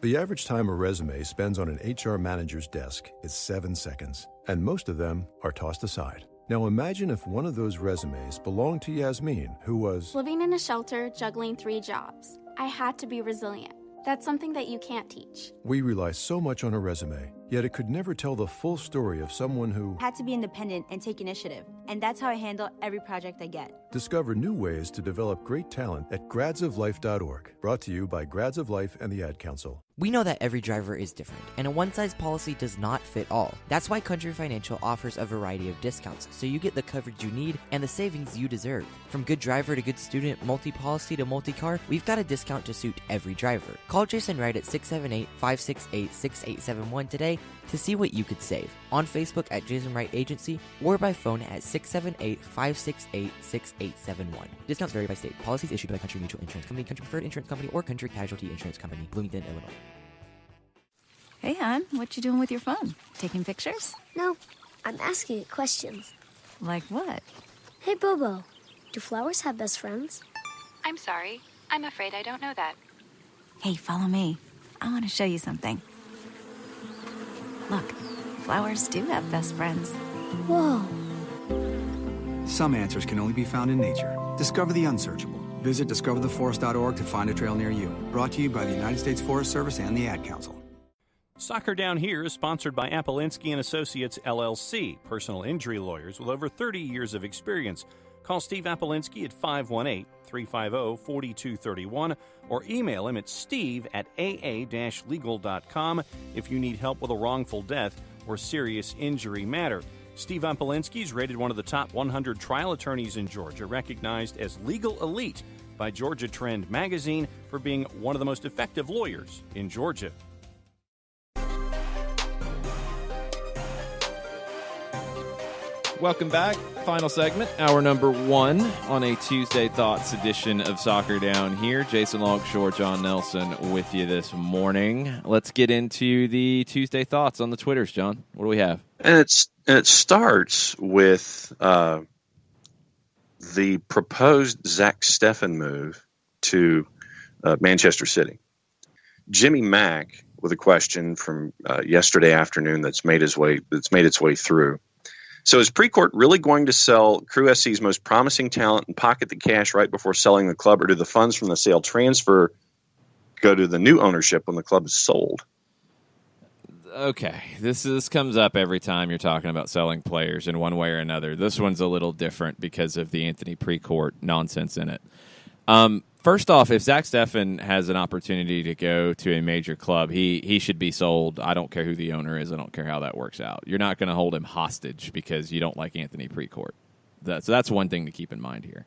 The average time a resume spends on an HR manager's desk is 7 seconds, and most of them are tossed aside. Now imagine if one of those resumes belonged to Yasmin, who was living in a shelter, juggling 3 jobs. I had to be resilient. That's something that you can't teach. We rely so much on a resume, yet it could never tell the full story of someone who had to be independent and take initiative. And that's how I handle every project I get. Discover new ways to develop great talent at gradsoflife.org. Brought to you by Grads of Life and the Ad Council. We know that every driver is different, and a one-size policy does not fit all. That's why Country Financial offers a variety of discounts, so you get the coverage you need and the savings you deserve. From good driver to good student, multi-policy to multi-car, we've got a discount to suit every driver. Call Jason Wright at 678-568-6871 today to see what you could save. On Facebook at Jason Wright Agency, or by phone at 678-568-6871. Discounts vary by state. Policies issued by Country Mutual Insurance Company, Country Preferred Insurance Company, or Country Casualty Insurance Company, Bloomington, Illinois. Hey, hon, what you doing with your phone? Taking pictures? No, I'm asking it questions. Like what? Hey, Bobo, do flowers have best friends? I'm sorry. I'm afraid I don't know that. Hey, follow me. I want to show you something. Look, flowers do have best friends. Whoa. Some answers can only be found in nature. Discover the unsearchable. Visit discovertheforest.org to find a trail near you. Brought to you by the United States Forest Service and the Ad Council. Soccer Down Here is sponsored by Apolinski & Associates, LLC, personal injury lawyers with over 30 years of experience. Call Steve Apolinski at 518-350-4231 or email him at steve@aa-legal.com if you need help with a wrongful death or serious injury matter. Steve Apolinski is rated one of the top 100 trial attorneys in Georgia, recognized as legal elite by Georgia Trend magazine for being one of the most effective lawyers in Georgia. Welcome back. Final segment, hour number 1 on a Tuesday Thoughts edition of Soccer Down Here. Jason Longshore, John Nelson with you this morning. Let's get into the Tuesday Thoughts on the Twitters, John. What do we have? And it starts with the proposed Zach Steffen move to Manchester City. Jimmy Mack with a question from yesterday afternoon that's made its way through. So is Precourt really going to sell Crew SC's most promising talent and pocket the cash right before selling the club, or do the funds from the sale transfer go to the new ownership when the club is sold? Okay, this comes up every time you're talking about selling players in one way or another. This one's a little different because of the Anthony Precourt nonsense in it. First off, if Zach Steffen has an opportunity to go to a major club, he should be sold. I don't care who the owner is. I don't care how that works out. You're not going to hold him hostage because you don't like Anthony Precourt. So that's one thing to keep in mind here.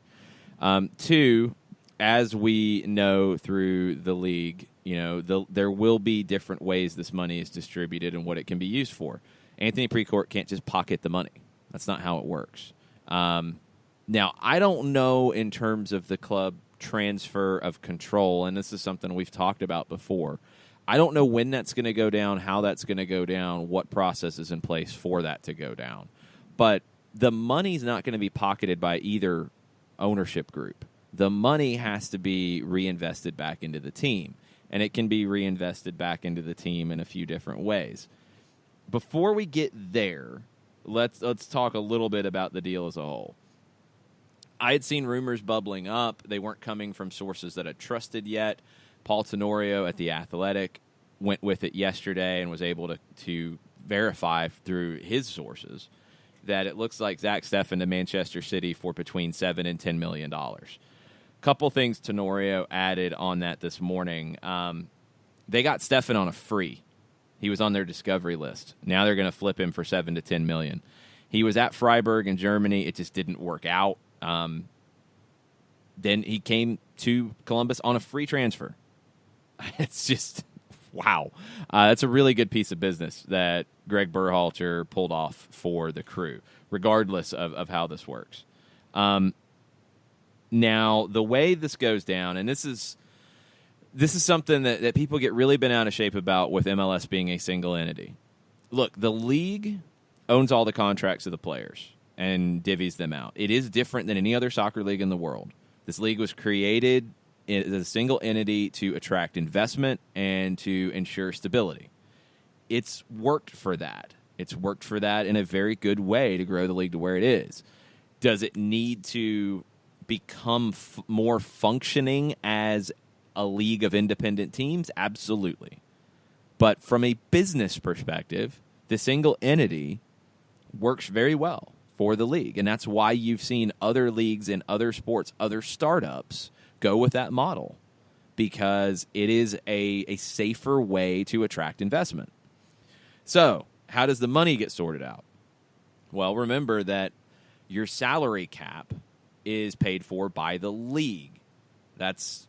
2, as we know through the league, there will be different ways this money is distributed and what it can be used for. Anthony Precourt can't just pocket the money. That's not how it works. Now, I don't know in terms of the club transfer of control, and this is something we've talked about before. I don't know when that's going to go down, how that's going to go down, what process is in place for that to go down. But the money's not going to be pocketed by either ownership group. The money has to be reinvested back into the team, and it can be reinvested back into the team in a few different ways. Before we get there, let's talk a little bit about the deal as a whole. I had seen rumors bubbling up. They weren't coming from sources that I trusted yet. Paul Tenorio at The Athletic went with it yesterday and was able to verify through his sources that it looks like Zach Steffen to Manchester City for between $7 and $10 million. Couple things Tenorio added on that this morning. They got Steffen on a free. He was on their discovery list. Now they're going to flip him for $7 to $10 million. He was at Freiburg in Germany. It just didn't work out. Then he came to Columbus on a free transfer. It's just, wow. That's a really good piece of business that Greg Berhalter pulled off for the Crew, regardless of how this works. Now, the way this goes down, and this is something that people get really bent out of shape about with MLS being a single entity. Look, the league owns all the contracts of the players and divvies them out. It is different than any other soccer league in the world. This league was created as a single entity to attract investment and to ensure stability. It's worked for that. It's worked for that in a very good way to grow the league to where it is. Does it need to become more functioning as a league of independent teams? Absolutely. But from a business perspective, the single entity works very well for the league. And that's why you've seen other leagues in other sports, other startups go with that model, because it is a safer way to attract investment. So how does the money get sorted out? Well, remember that your salary cap is paid for by the league. That's,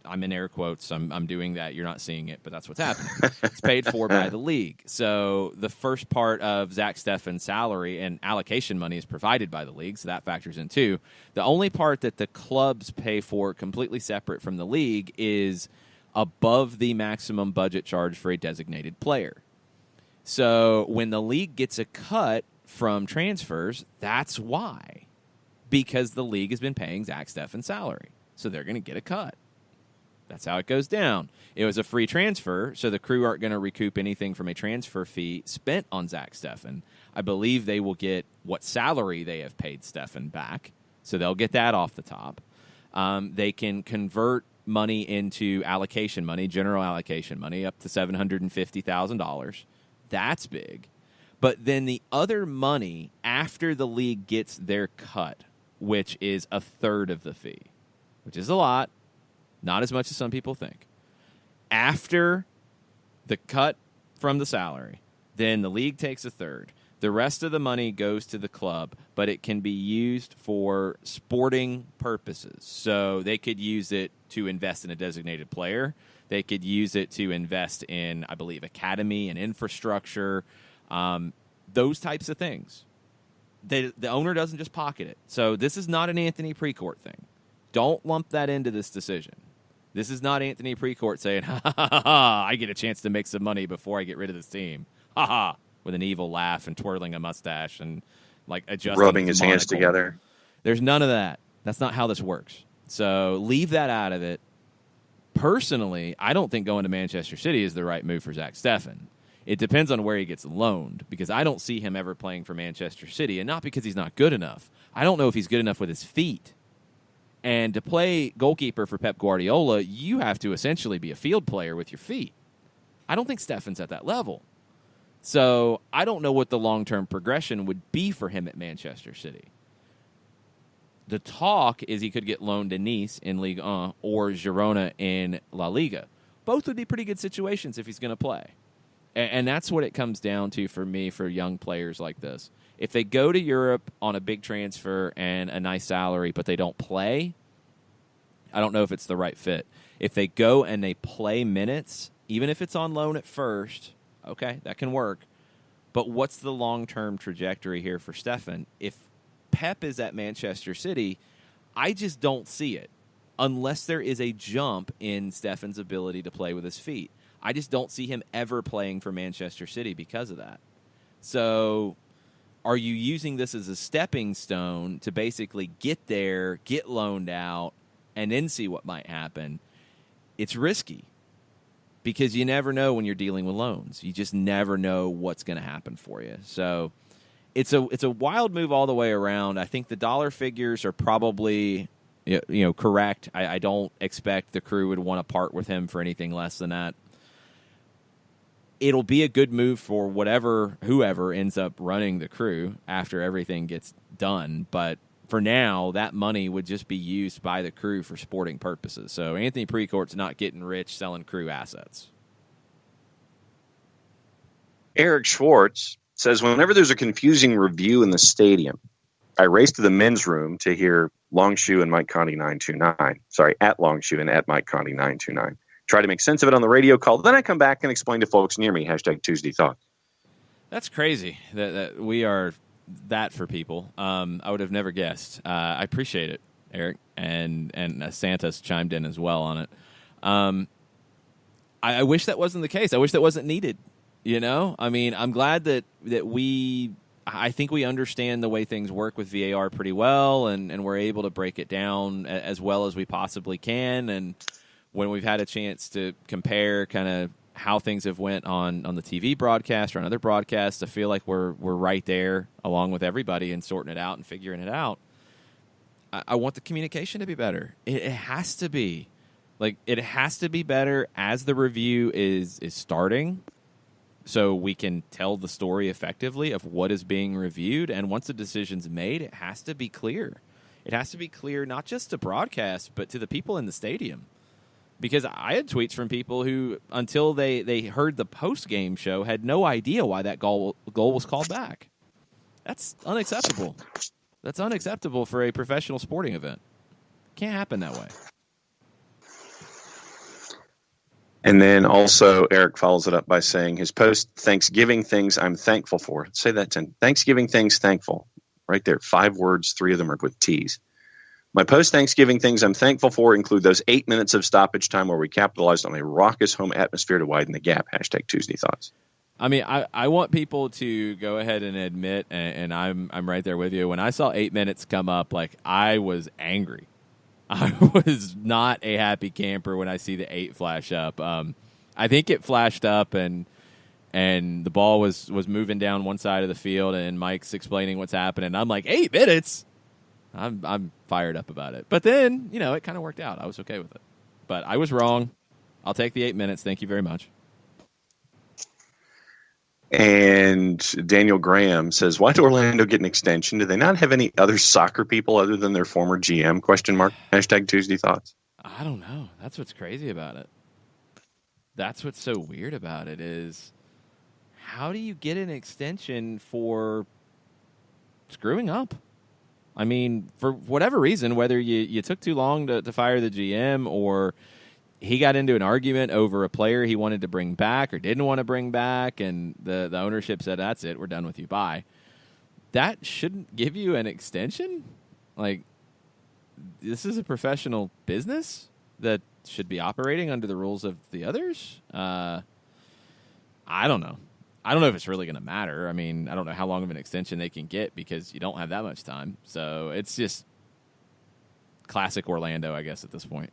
I'm in air quotes. I'm doing that. You're not seeing it, but that's what's happening. It's paid for by the league. So the first part of Zach Steffen's salary and allocation money is provided by the league, so that factors in too. The only part that the clubs pay for completely separate from the league is above the maximum budget charge for a designated player. So when the league gets a cut from transfers, that's why. Because the league has been paying Zach Steffen's salary. So they're going to get a cut. That's how it goes down. It was a free transfer, so the Crew aren't going to recoup anything from a transfer fee spent on Zach Steffen. I believe they will get what salary they have paid Steffen back, so they'll get that off the top. They can convert money into allocation money, general allocation money, up to $750,000. That's big. But then the other money after the league gets their cut, which is a third of the fee, which is a lot, not as much as some people think. After the cut from the salary, then the league takes a third. The rest of the money goes to the club, but it can be used for sporting purposes. So they could use it to invest in a designated player. They could use it to invest in, I believe, academy and infrastructure, those types of things. The owner doesn't just pocket it. So this is not an Anthony Precourt thing. Don't lump that into this decision. This is not Anthony Precourt saying, ha, ha, ha, ha, I get a chance to make some money before I get rid of this team. Ha, ha, with an evil laugh and twirling a mustache and like adjusting rubbing his hands together. There's none of that. That's not how this works. So leave that out of it. Personally, I don't think going to Manchester City is the right move for Zach Steffen. It depends on where he gets loaned, because I don't see him ever playing for Manchester City, and not because he's not good enough. I don't know if he's good enough with his feet. And to play goalkeeper for Pep Guardiola, you have to essentially be a field player with your feet. I don't think Steffen's at that level. So I don't know what the long-term progression would be for him at Manchester City. The talk is he could get loaned to Nice in Ligue 1 or Girona in La Liga. Both would be pretty good situations if he's going to play. And that's what it comes down to for me for young players like this. If they go to Europe on a big transfer and a nice salary, but they don't play, I don't know if it's the right fit. If they go and they play minutes, even if it's on loan at first, okay, that can work. But what's the long-term trajectory here for Steffen? If Pep is at Manchester City, I just don't see it unless there is a jump in Steffen's ability to play with his feet. I just don't see him ever playing for Manchester City because of that. So are you using this as a stepping stone to basically get there, get loaned out, and then see what might happen? It's risky because you never know when you're dealing with loans. You just never know what's going to happen for you. So it's a wild move all the way around. I think the dollar figures are probably correct. I don't expect the Crew would want to part with him for anything less than that. It'll be a good move for whoever ends up running the Crew after everything gets done. But for now, that money would just be used by the Crew for sporting purposes. So Anthony Precourt's not getting rich selling Crew assets. Eric Schwartz says, whenever there's a confusing review in the stadium, I race to the men's room to hear Longshoe and Mike Conti 929. Sorry, at Longshoe and at Mike Conti 929. Try to make sense of it on the radio call. Then I come back and explain to folks near me. #Tuesday Thoughts. That's crazy that we are that for people. I would have never guessed. I appreciate it, Eric, and Santos chimed in as well on it. I wish that wasn't the case. I wish that wasn't needed. I mean, I'm glad that I think we understand the way things work with VAR pretty well, and we're able to break it down as well as we possibly can. And when we've had a chance to compare kind of how things have went on the TV broadcast or on other broadcasts, I feel like we're right there along with everybody and sorting it out and figuring it out. I want the communication to be better. It has to be. It has to be better as the review is starting, so we can tell the story effectively of what is being reviewed. And once the decision's made, it has to be clear. It has to be clear not just to broadcast, but to the people in the stadium. Because I had tweets from people who, until they heard the post-game show, had no idea why that goal was called back. That's unacceptable. That's unacceptable for a professional sporting event. Can't happen that way. And then also Eric follows it up by saying his post-Thanksgiving things I'm thankful for. Say that 10. Thanksgiving things thankful. Right there. 5 words, 3 of them are with T's. My post-Thanksgiving things I'm thankful for include those 8 minutes of stoppage time where we capitalized on a raucous home atmosphere to widen the gap. #Tuesday Thoughts. I mean, I want people to go ahead and admit, and I'm right there with you. When I saw 8 minutes come up, like, I was angry. I was not a happy camper when I see the 8 flash up. I think it flashed up, and the ball was moving down one side of the field, and Mike's explaining what's happening. I'm like, 8 minutes? I'm fired up about it. But then, it kind of worked out. I was okay with it. But I was wrong. I'll take the 8 minutes. Thank you very much. And Daniel Graham says, why did Orlando get an extension? Do they not have any other soccer people other than their former GM? ? Hashtag Tuesday Thoughts. I don't know. That's what's crazy about it. That's what's so weird about it is, how do you get an extension for screwing up? I mean, for whatever reason, whether you took too long to fire the GM, or he got into an argument over a player he wanted to bring back or didn't want to bring back, and the ownership said, that's it, we're done with you, bye. That shouldn't give you an extension? Like, this is a professional business that should be operating under the rules of the others? I don't know. I don't know if it's really going to matter. I mean, I don't know how long of an extension they can get because you don't have that much time. So it's just classic Orlando, I guess, at this point.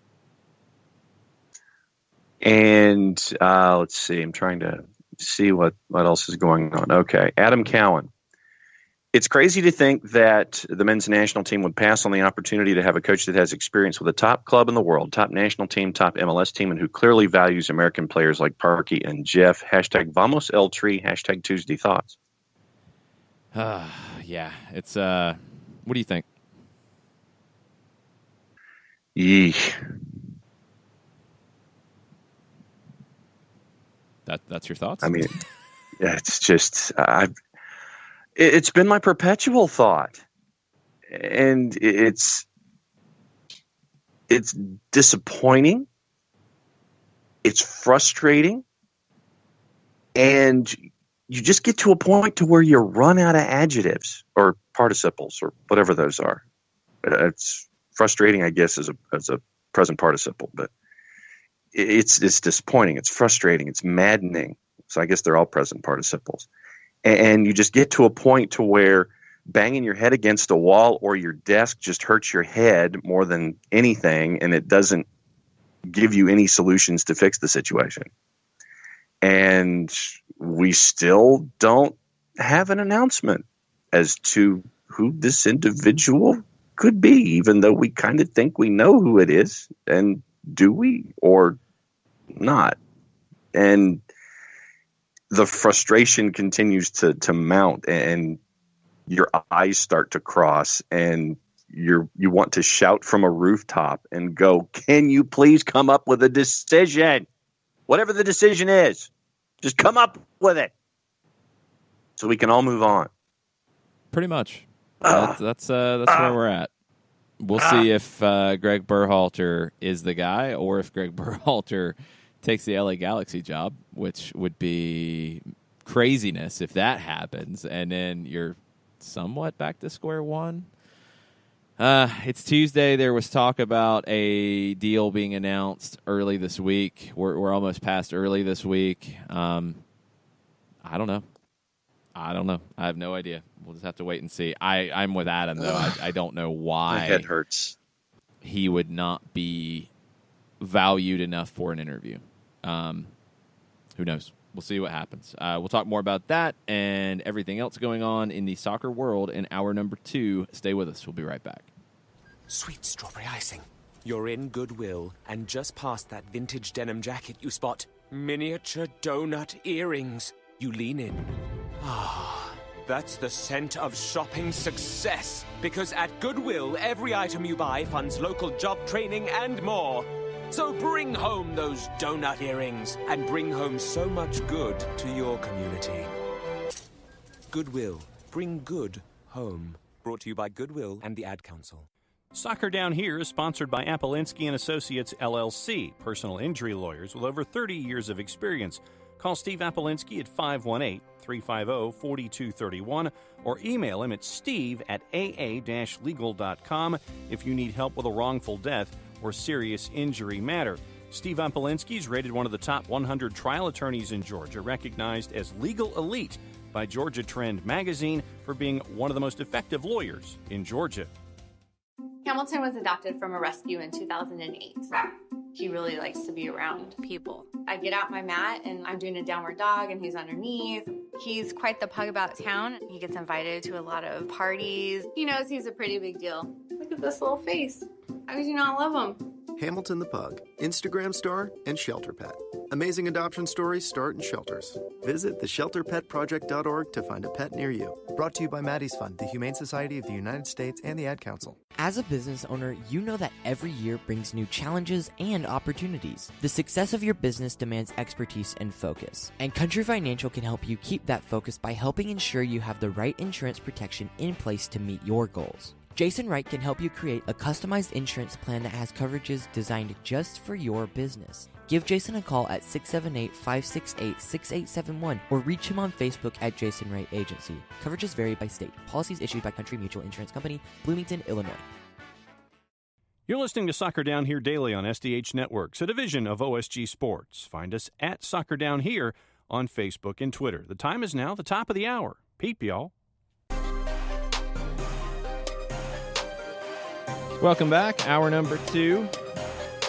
And let's see. I'm trying to see what else is going on. Okay. Adam Cowan. It's crazy to think that the men's national team would pass on the opportunity to have a coach that has experience with a top club in the world, top national team, top MLS team, and who clearly values American players like Parkey and Jeff. Hashtag Vamos El Tri. Hashtag Tuesday Thoughts. Yeah. It's, what do you think? Yeesh. That's your thoughts? I mean, yeah, it's just, it's been my perpetual thought, and it's disappointing. It's frustrating, and you just get to a point to where you run out of adjectives or participles or whatever those are. It's frustrating, I guess, as a present participle, but it's disappointing. It's frustrating. It's maddening. So I guess they're all present participles. And you just get to a point to where banging your head against a wall or your desk just hurts your head more than anything, and it doesn't give you any solutions to fix the situation. And we still don't have an announcement as to who this individual could be, even though we kind of think we know who it is. And do we or not? And the frustration continues to mount, and your eyes start to cross, and you want to shout from a rooftop and go, can you please come up with a decision? Whatever the decision is, just come up with it so we can all move on. Pretty much. That's where we're at. We'll see if Greg Berhalter is the guy, or if Greg Berhalter takes the LA Galaxy job, which would be craziness if that happens, and then you're somewhat back to square one. It's Tuesday. There was talk about a deal being announced early this week. We're almost past early this week. I don't know. I have no idea. We'll just have to wait and see. I'm with Adam, though. I don't know why. My head hurts. He would not be valued enough for an interview. Who knows? We'll see what happens. We'll talk more about that and everything else going on in the soccer world in hour number 2. Stay with us. We'll be right back. Sweet strawberry icing. You're in Goodwill, and just past that vintage denim jacket you spot miniature donut earrings. You lean in. Ah, that's the scent of shopping success. Because at Goodwill, every item you buy funds local job training and more. So bring home those donut earrings and bring home so much good to your community. Goodwill. Bring good home. Brought to you by Goodwill and the Ad Council. Soccer Down Here is sponsored by Apolinski & Associates, LLC, personal injury lawyers with over 30 years of experience. Call Steve Apolinski at 518-350-4231 or email him at steve@aa-legal.com if you need help with a wrongful death or serious injury matter. Steve Umpolinski is rated one of the top 100 trial attorneys in Georgia, recognized as legal elite by Georgia Trend magazine for being one of the most effective lawyers in Georgia. Hamilton was adopted from a rescue in 2008. He really likes to be around people. I get out my mat and I'm doing a downward dog and he's underneath. He's quite the pug about town. He gets invited to a lot of parties. He knows he's a pretty big deal. Look at this little face. How could you not love him? Hamilton the Pug, Instagram star and shelter pet. Amazing adoption stories start in shelters. Visit theshelterpetproject.org to find a pet near you. Brought to you by Maddie's Fund, the Humane Society of the United States, and the Ad Council. As a business owner, you know that every year brings new challenges and opportunities. The success of your business demands expertise and focus. And Country Financial can help you keep that focus by helping ensure you have the right insurance protection in place to meet your goals. Jason Wright can help you create a customized insurance plan that has coverages designed just for your business. Give Jason a call at 678-568-6871 or reach him on Facebook at Jason Wright Agency. Coverages vary by state. Policies issued by Country Mutual Insurance Company, Bloomington, Illinois. You're listening to Soccer Down Here daily on SDH Networks, a division of OSG Sports. Find us at Soccer Down Here on Facebook and Twitter. The time is now the top of the hour. Peep, y'all. Welcome back. Hour number 2.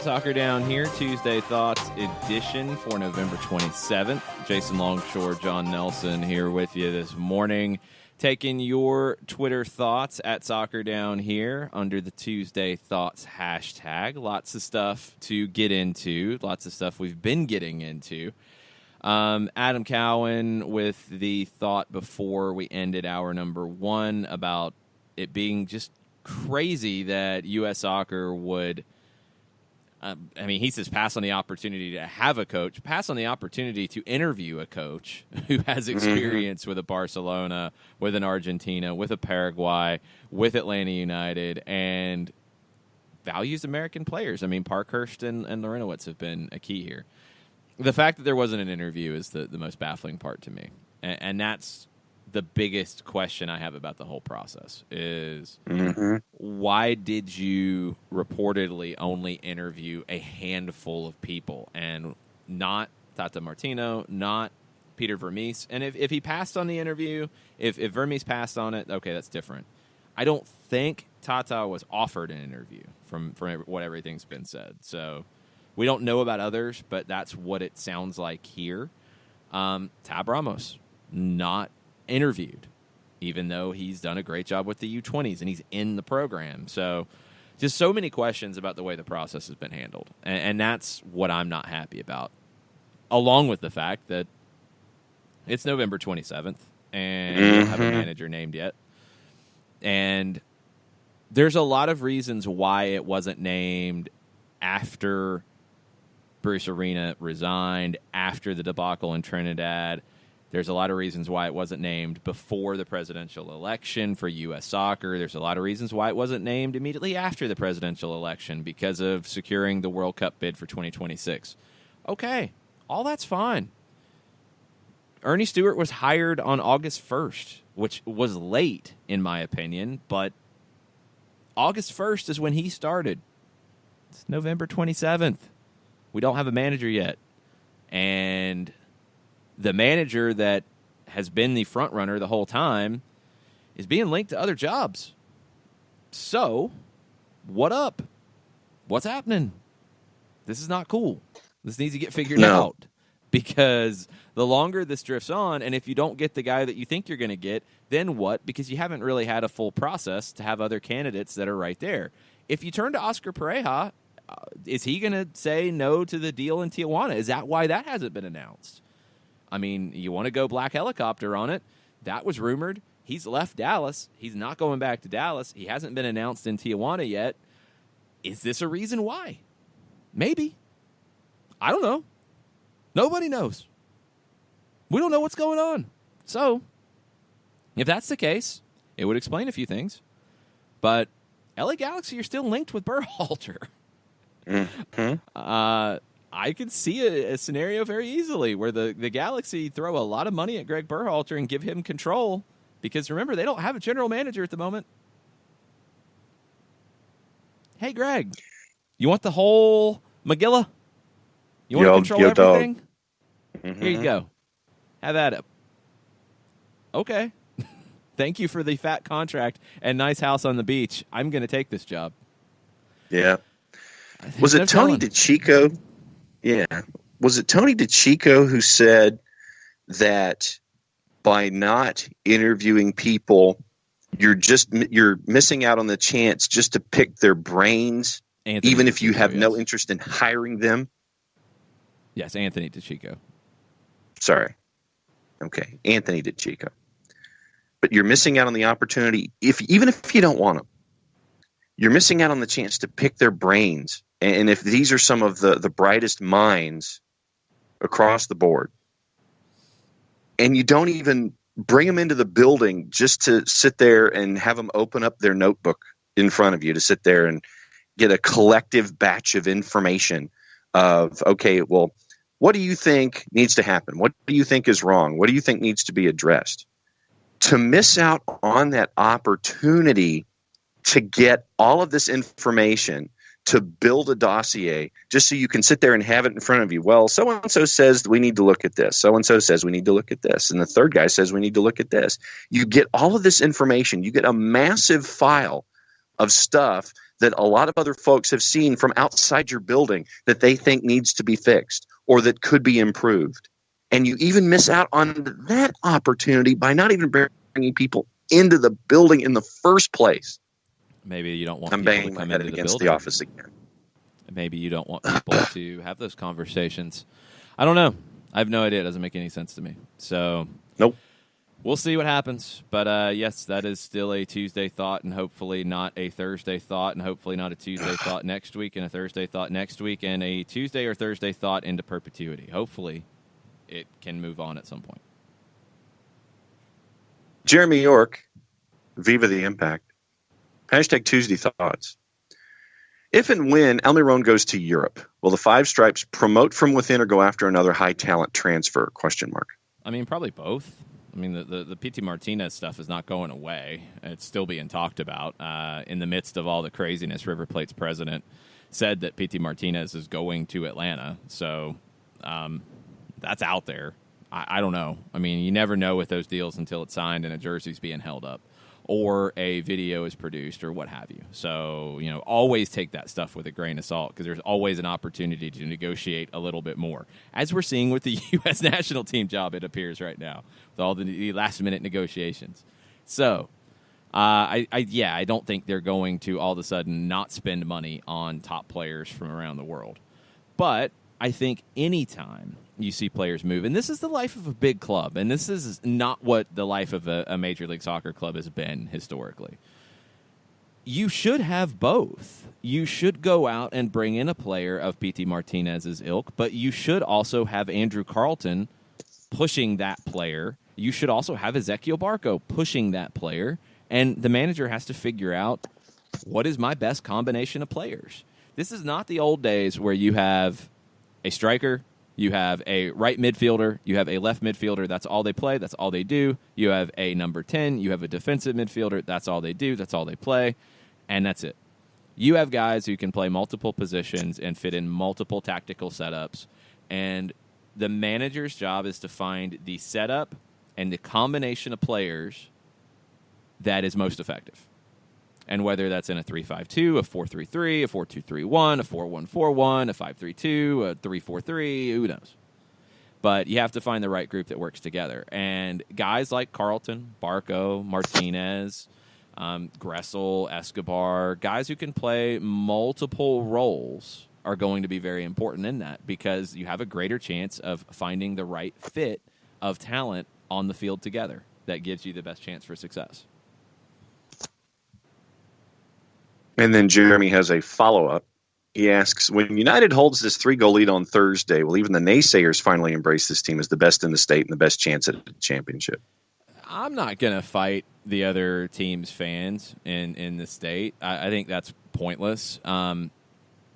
Soccer Down Here, Tuesday Thoughts edition for November 27th. Jason Longshore, John Nelson here with you this morning, taking your Twitter thoughts at Soccer Down Here under the Tuesday Thoughts hashtag. Lots of stuff to get into, lots of stuff we've been getting into. Adam Cowan with the thought before we ended hour number 1 about it being just crazy that U.S. Soccer would, he says pass on the opportunity to have a coach, pass on the opportunity to interview a coach who has experience with a Barcelona, with an Argentina, with a Paraguay, with Atlanta United, and values American players. I mean, Parkhurst and Lorenowitz have been a key here. The fact that there wasn't an interview is the most baffling part to me, and that's the biggest question I have about the whole process is why did you reportedly only interview a handful of people and not Tata Martino, not Peter Vermees? And if he passed on the interview, if Vermees passed on it, okay, that's different. I don't think Tata was offered an interview from what everything's been said. So we don't know about others, but that's what it sounds like here. Tab Ramos, not interviewed, even though he's done a great job with the U20s and he's in the program. So just so many questions about the way the process has been handled. And that's what I'm not happy about, along with the fact that it's November 27th and we don't have a manager named yet. And there's a lot of reasons why it wasn't named after Bruce Arena resigned, after the debacle in Trinidad. There's a lot of reasons why it wasn't named before the presidential election for U.S. Soccer. There's a lot of reasons why it wasn't named immediately after the presidential election because of securing the World Cup bid for 2026. Okay, all that's fine. Ernie Stewart was hired on August 1st, which was late, in my opinion, but August 1st is when he started. It's November 27th. We don't have a manager yet. And the manager that has been the front runner the whole time is being linked to other jobs. So, what up? What's happening? This is not cool. This needs to get figured out. Because the longer this drifts on, and if you don't get the guy that you think you're going to get, then what? Because you haven't really had a full process to have other candidates that are right there. If you turn to Oscar Pareja, is he going to say no to the deal in Tijuana? Is that why that hasn't been announced? I mean, you want to go black helicopter on it. That was rumored. He's left Dallas. He's not going back to Dallas. He hasn't been announced in Tijuana yet. Is this a reason why? Maybe. I don't know. Nobody knows. We don't know what's going on. So, if that's the case, it would explain a few things. But LA Galaxy are still linked with Berhalter. I could see a scenario very easily where the Galaxy throw a lot of money at Greg Berhalter and give him control because, remember, they don't have a general manager at the moment. Hey, Greg, you want the whole Magilla? You want to control everything? Mm-hmm. Here you go. Have at it. Okay. Thank you for the fat contract and nice house on the beach. I'm going to take this job. Yeah. Was it Tony DeChico? Yeah. Was it Tony DeChico who said that by not interviewing people, you're missing out on the chance just to pick their brains, even if you have no interest in hiring them? Yes, Anthony DeChico. Sorry. Okay, Anthony DeChico. But you're missing out on the opportunity, even if you don't want them. You're missing out on the chance to pick their brains. And if these are some of the brightest minds across the board, and you don't even bring them into the building just to sit there and have them open up their notebook in front of you to sit there and get a collective batch of information of, okay, well, what do you think needs to happen? What do you think is wrong? What do you think needs to be addressed? To miss out on that opportunity to get all of this information, to build a dossier, just so you can sit there and have it in front of you. Well, so-and-so says we need to look at this. So-and-so says we need to look at this. And the third guy says we need to look at this. You get all of this information. You get a massive file of stuff that a lot of other folks have seen from outside your building that they think needs to be fixed or that could be improved. And you even miss out on that opportunity by not even bringing people into the building in the first place. Maybe you don't want I'm people banging to my come head into against the the office again. Maybe you don't want people to have those conversations. I don't know. I have no idea. It doesn't make any sense to me. So nope. We'll see what happens. But, yes, that is still a Tuesday thought and hopefully not a Thursday thought and hopefully not a Tuesday thought next week and a Thursday thought next week and a Tuesday or Thursday thought into perpetuity. Hopefully it can move on at some point. Jeremy York, Viva the Impact. Hashtag Tuesday Thoughts. If and when Almiron goes to Europe, will the Five Stripes promote from within or go after another high talent transfer? ? I mean, probably both. I mean, the P.T. Martinez stuff is not going away. It's still being talked about. In the midst of all the craziness, River Plate's president said that P.T. Martinez is going to Atlanta. So that's out there. I don't know. I mean, you never know with those deals until it's signed and a jersey's being held up or a video is produced or what have you. So, always take that stuff with a grain of salt because there's always an opportunity to negotiate a little bit more. As we're seeing with the U.S. national team job, it appears right now, with all the last-minute negotiations. So, I don't think they're going to all of a sudden not spend money on top players from around the world. But I think anytime you see players move, and this is the life of a big club, and this is not what the life of a Major League Soccer club has been historically. You should have both. You should go out and bring in a player of P.T. Martinez's ilk, but you should also have Andrew Carlton pushing that player. You should also have Ezequiel Barco pushing that player, and the manager has to figure out what is my best combination of players. This is not the old days where you have a striker, you have a right midfielder, you have a left midfielder, that's all they play, that's all they do. You have a number 10, you have a defensive midfielder, that's all they do, that's all they play, and that's it. You have guys who can play multiple positions and fit in multiple tactical setups, and the manager's job is to find the setup and the combination of players that is most effective. And whether that's in a 3-5-2, a 4-3-3, a 4-2-3-1, a 4-1-4-1, a 5-3-2, a 3-4-3, who knows? But you have to find the right group that works together. And guys like Carlton, Barco, Martinez, Gressel, Escobar, guys who can play multiple roles are going to be very important in that because you have a greater chance of finding the right fit of talent on the field together that gives you the best chance for success. And then Jeremy has a follow-up. He asks, when United holds this 3-goal lead on Thursday, will even the naysayers finally embrace this team as the best in the state and the best chance at a championship? I'm not going to fight the other team's fans in the state. I think that's pointless.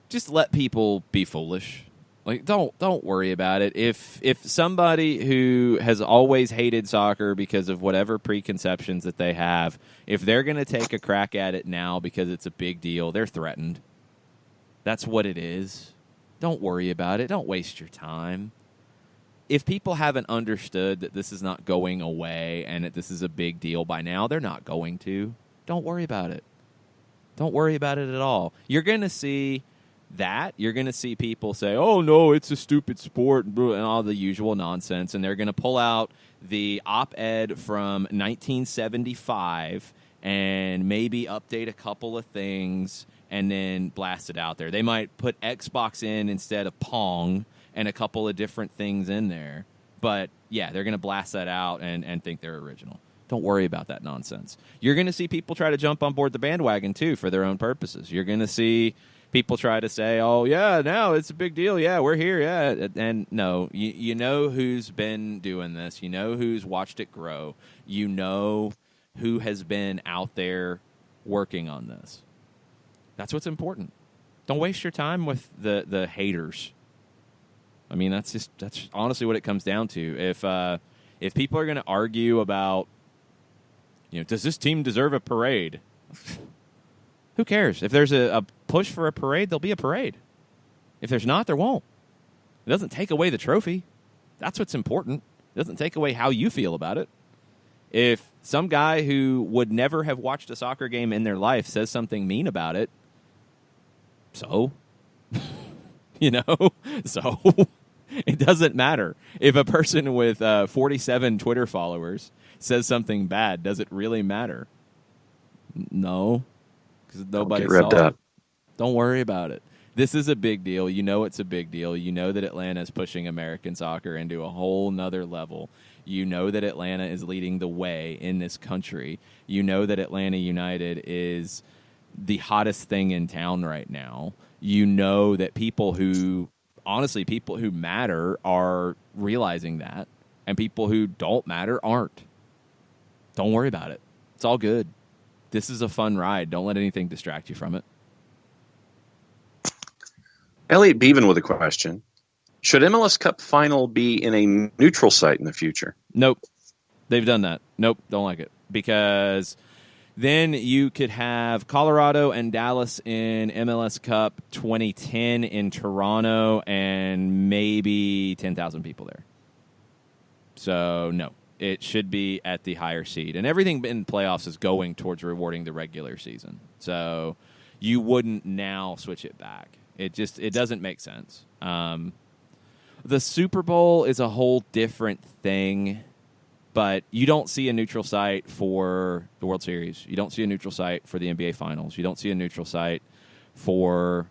Just let people be foolish. Like, don't worry about it. If somebody who has always hated soccer because of whatever preconceptions that they have, if they're going to take a crack at it now because it's a big deal, they're threatened. That's what it is. Don't worry about it. Don't waste your time. If people haven't understood that this is not going away and that this is a big deal by now, they're not going to. Don't worry about it. Don't worry about it at all. You're going to see that. You're going to see people say, oh, no, it's a stupid sport, and all the usual nonsense. And they're going to pull out the op-ed from 1975 and maybe update a couple of things and then blast it out there. They might put Xbox in instead of Pong and a couple of different things in there. But, yeah, they're going to blast that out and think they're original. Don't worry about that nonsense. You're going to see people try to jump on board the bandwagon, too, for their own purposes. You're going to see people try to say, oh, yeah, no, it's a big deal. Yeah, we're here. Yeah. And no, you know who's been doing this. You know who's watched it grow. You know who has been out there working on this. That's what's important. Don't waste your time with the haters. I mean, that's honestly what it comes down to. If people are going to argue about, does this team deserve a parade? Who cares? If there's a push for a parade, there'll be a parade. If there's not, there won't. It doesn't take away the trophy. That's what's important. It doesn't take away how you feel about it. If some guy who would never have watched a soccer game in their life says something mean about it, so, so it doesn't matter. If a person with 47 Twitter followers says something bad, does it really matter? No, because nobody saw it. Don't worry about it. This is a big deal. You know it's a big deal. You know that Atlanta is pushing American soccer into a whole nother level. You know that Atlanta is leading the way in this country. You know that Atlanta United is the hottest thing in town right now. You know that people who matter are realizing that, and people who don't matter aren't. Don't worry about it. It's all good. This is a fun ride. Don't let anything distract you from it. Elliot Beaven with a question. Should MLS Cup final be in a neutral site in the future? Nope. They've done that. Nope. Don't like it. Because then you could have Colorado and Dallas in MLS Cup 2010 in Toronto and maybe 10,000 people there. So, no. It should be at the higher seed. And everything in playoffs is going towards rewarding the regular season. So you wouldn't now switch it back. It doesn't make sense. The Super Bowl is a whole different thing, but you don't see a neutral site for the World Series. You don't see a neutral site for the NBA Finals. You don't see a neutral site for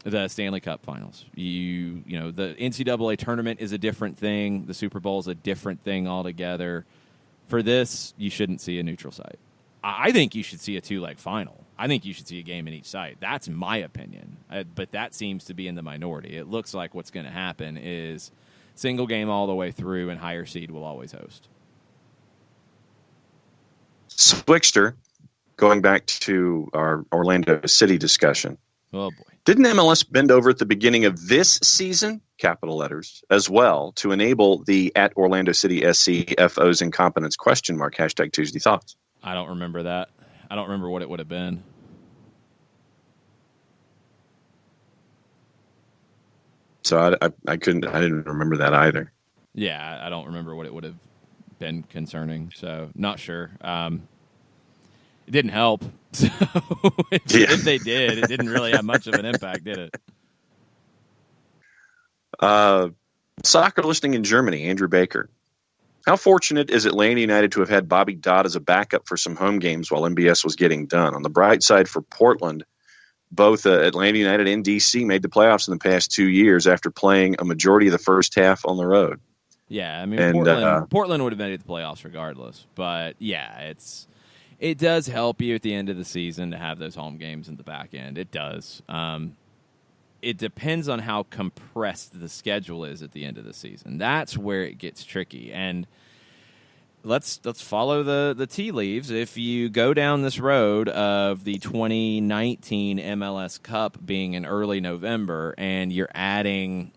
the Stanley Cup Finals. The NCAA tournament is a different thing. The Super Bowl is a different thing altogether. For this, you shouldn't see a neutral site. I think you should see a two-leg final. I think you should see a game in each site. That's my opinion. But that seems to be in the minority. It looks like what's going to happen is single game all the way through, and higher seed will always host. Swickster, going back to our Orlando City discussion. Oh, boy. Didn't MLS bend over at the beginning of this season, capital letters, as well, to enable the at Orlando City SCFO's incompetence ? Hashtag Tuesday Thoughts. I don't remember that. I don't remember what it would have been. So I didn't remember that either. Yeah, I don't remember what it would have been concerning. So not sure. It didn't help. So if they did, it didn't really have much of an impact, did it? Soccer listening in Germany, Andrew Baker. How fortunate is Atlanta United to have had Bobby Dodd as a backup for some home games while MBS was getting done? On the bright side for Portland, both Atlanta United and DC made the playoffs in the past 2 years after playing a majority of the first half on the road. Yeah, I mean, Portland would have made the playoffs regardless. But, yeah, it does help you at the end of the season to have those home games in the back end. It does. It depends on how compressed the schedule is at the end of the season. That's where it gets tricky. And let's follow the tea leaves. If you go down this road of the 2019 MLS Cup being in early November and you're adding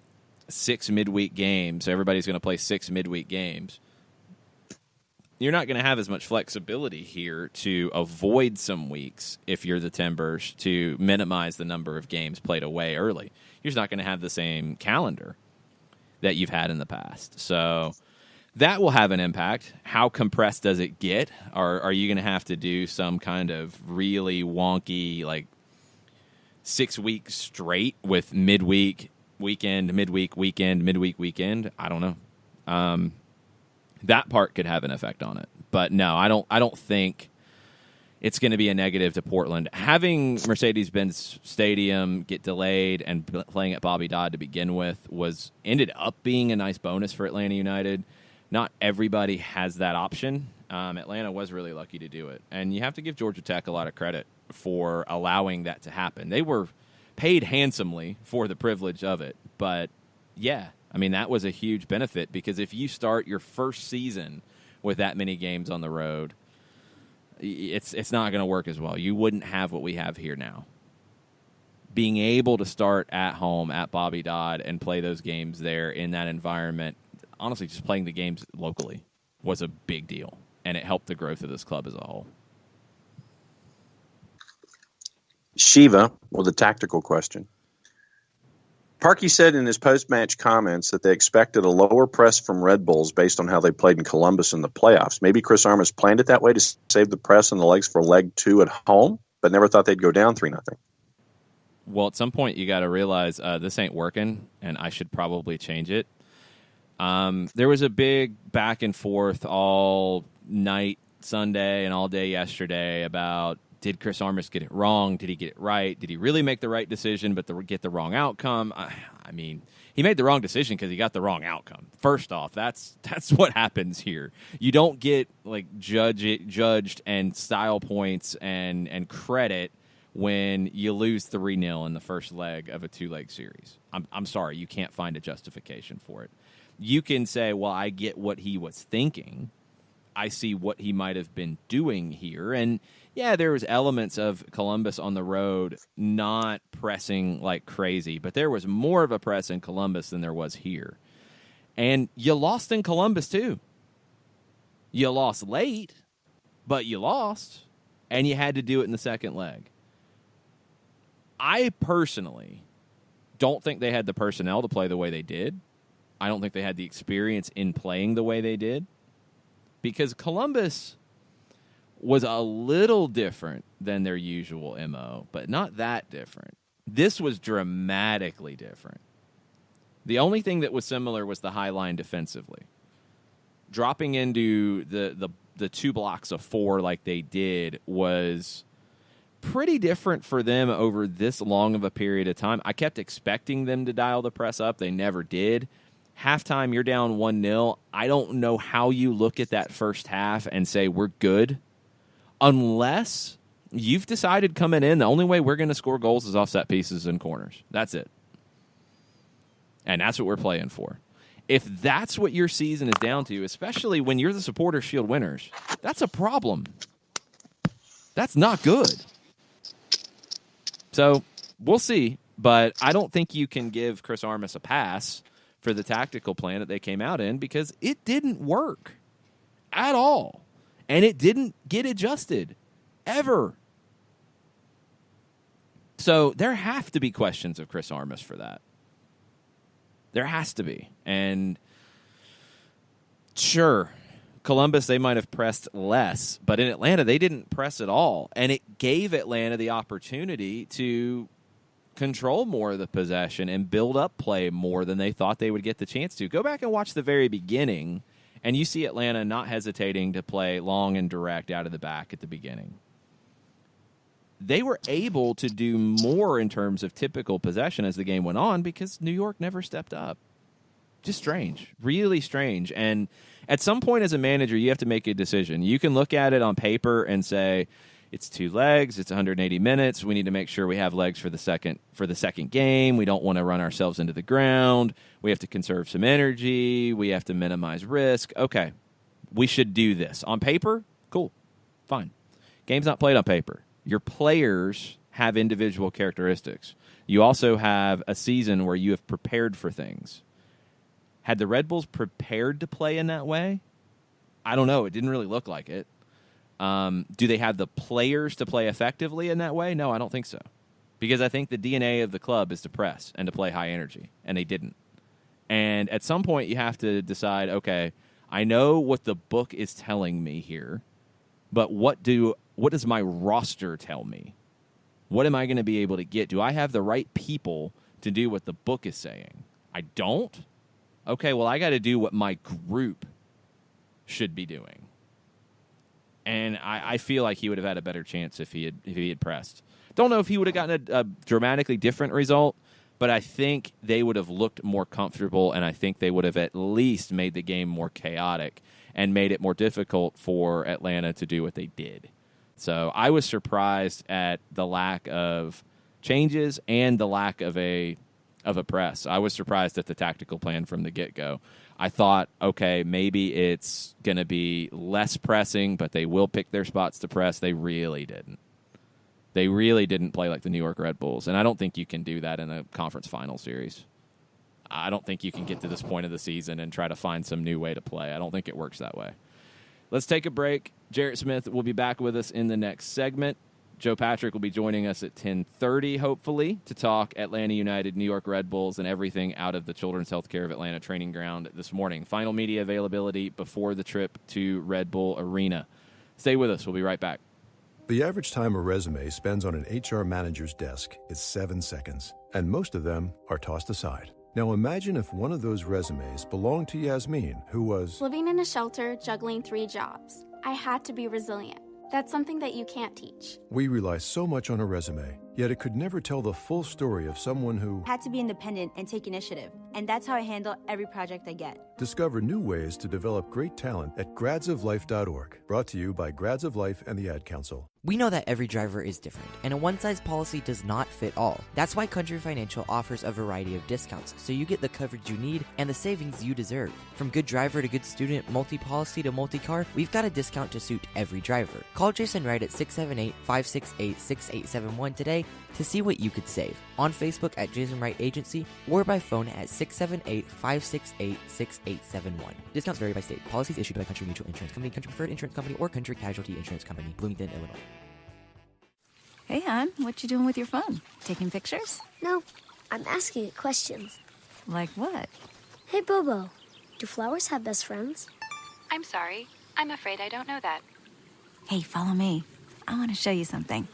6 midweek games, everybody's going to play 6 midweek games. you're not going to have as much flexibility here to avoid some weeks if you're the Timbers to minimize the number of games played away early. You're just not going to have the same calendar that you've had in the past. So that will have an impact. How compressed does it get? Are you going to have to do some kind of really wonky, like 6 weeks straight with midweek, weekend, midweek, weekend, midweek, weekend? I don't know. That part could have an effect on it. But no, I don't think it's going to be a negative to Portland. Having Mercedes-Benz Stadium get delayed and playing at Bobby Dodd to begin with ended up being a nice bonus for Atlanta United. Not everybody has that option. Atlanta was really lucky to do it. And you have to give Georgia Tech a lot of credit for allowing that to happen. They were paid handsomely for the privilege of it. But, yeah, I mean, that was a huge benefit because if you start your first season with that many games on the road, it's not going to work as well. You wouldn't have what we have here now. Being able to start at home at Bobby Dodd and play those games there in that environment, honestly, just playing the games locally was a big deal, and it helped the growth of this club as a whole. Shiva with a tactical question. Parkey said in his post-match comments that they expected a lower press from Red Bulls based on how they played in Columbus in the playoffs. Maybe Chris Armas planned it that way to save the press and the legs for leg 2 at home, but never thought they'd go down 3-0. Well, at some point you got to realize this ain't working, and I should probably change it. There was a big back and forth all night Sunday and all day yesterday about, did Chris Armas get it wrong? Did he get it right? Did he really make the right decision but get the wrong outcome? I mean, he made the wrong decision because he got the wrong outcome. First off, that's what happens here. You don't get like judged and style points and credit when you lose 3-0 in the first leg of a 2-leg series. I'm sorry, you can't find a justification for it. You can say, well, I get what he was thinking. I see what he might have been doing here. And, yeah, there was elements of Columbus on the road not pressing like crazy, but there was more of a press in Columbus than there was here. And you lost in Columbus, too. You lost late, but you lost, and you had to do it in the second leg. I personally don't think they had the personnel to play the way they did. I don't think they had the experience in playing the way they did. Because Columbus was a little different than their usual MO, but not that different. This was dramatically different. The only thing that was similar was the high line defensively. Dropping into the 2 blocks of 4 like they did was pretty different for them over this long of a period of time. I kept expecting them to dial the press up. They never did. Halftime, you're down 1-0. I don't know how you look at that first half and say we're good unless you've decided coming in the only way we're going to score goals is off set pieces and corners. That's it. And that's what we're playing for. If that's what your season is down to, especially when you're the Supporters' Shield winners, that's a problem. That's not good. So we'll see, but I don't think you can give Chris Armas a pass for the tactical plan that they came out in because it didn't work at all. And it didn't get adjusted ever. So there have to be questions of Chris Armas for that. There has to be. And sure, Columbus, they might have pressed less, but in Atlanta, they didn't press at all. And it gave Atlanta the opportunity to control more of the possession and build up play more than they thought they would get the chance to. Go back and watch the very beginning, and you see Atlanta not hesitating to play long and direct out of the back at the beginning. They were able to do more in terms of typical possession as the game went on because New York never stepped up. Just strange, really strange. And at some point as a manager, you have to make a decision. You can look at it on paper and say, it's 2 legs. It's 180 minutes. We need to make sure we have legs for the second game. We don't want to run ourselves into the ground. We have to conserve some energy. We have to minimize risk. Okay, we should do this. On paper, cool, fine. Game's not played on paper. Your players have individual characteristics. You also have a season where you have prepared for things. Had the Red Bulls prepared to play in that way? I don't know. It didn't really look like it. Do they have the players to play effectively in that way? No, I don't think so. Because I think the DNA of the club is to press and to play high energy, and they didn't. And at some point, you have to decide, okay, I know what the book is telling me here, but what does my roster tell me? What am I going to be able to get? Do I have the right people to do what the book is saying? I don't? Okay, well, I got to do what my group should be doing. And I feel like he would have had a better chance if he had pressed. Don't know if he would have gotten a dramatically different result, but I think they would have looked more comfortable, and I think they would have at least made the game more chaotic and made it more difficult for Atlanta to do what they did. So I was surprised at the lack of changes and the lack of a press. I was surprised at the tactical plan from the get-go. I thought, okay, maybe it's going to be less pressing, but they will pick their spots to press. They really didn't. They really didn't play like the New York Red Bulls, and I don't think you can do that in a conference final series. I don't think you can get to this point of the season and try to find some new way to play. I don't think it works that way. Let's take a break. Jarrett Smith will be back with us in the next segment. Joe Patrick will be joining us at 10:30, hopefully, to talk Atlanta United, New York Red Bulls, and everything out of the Children's Healthcare of Atlanta training ground this morning. Final media availability before the trip to Red Bull Arena. Stay with us. We'll be right back. The average time a resume spends on an HR manager's desk is 7 seconds, and most of them are tossed aside. Now imagine if one of those resumes belonged to Yasmin, who was living in a shelter, juggling 3 jobs. I had to be resilient. That's something that you can't teach. We rely so much on a resume, yet it could never tell the full story of someone who had to be independent and take initiative. And that's how I handle every project I get. Discover new ways to develop great talent at gradsoflife.org. Brought to you by Grads of Life and the Ad Council. We know that every driver is different, and a one-size policy does not fit all. That's why Country Financial offers a variety of discounts, so you get the coverage you need and the savings you deserve. From good driver to good student, multi-policy to multi-car, we've got a discount to suit every driver. Call Jason Wright at 678-568-6871 today to see what you could save. On Facebook at Jason Wright Agency or by phone at 678-568-6871. Discounts vary by state. Policies issued by Country Mutual Insurance Company, Country Preferred Insurance Company, or Country Casualty Insurance Company, Bloomington, Illinois. Hey, hon, what you doing with your phone? Taking pictures? No, I'm asking it questions. Like what? Hey, Bobo, do flowers have best friends? I'm sorry. I'm afraid I don't know that. Hey, follow me. I want to show you something.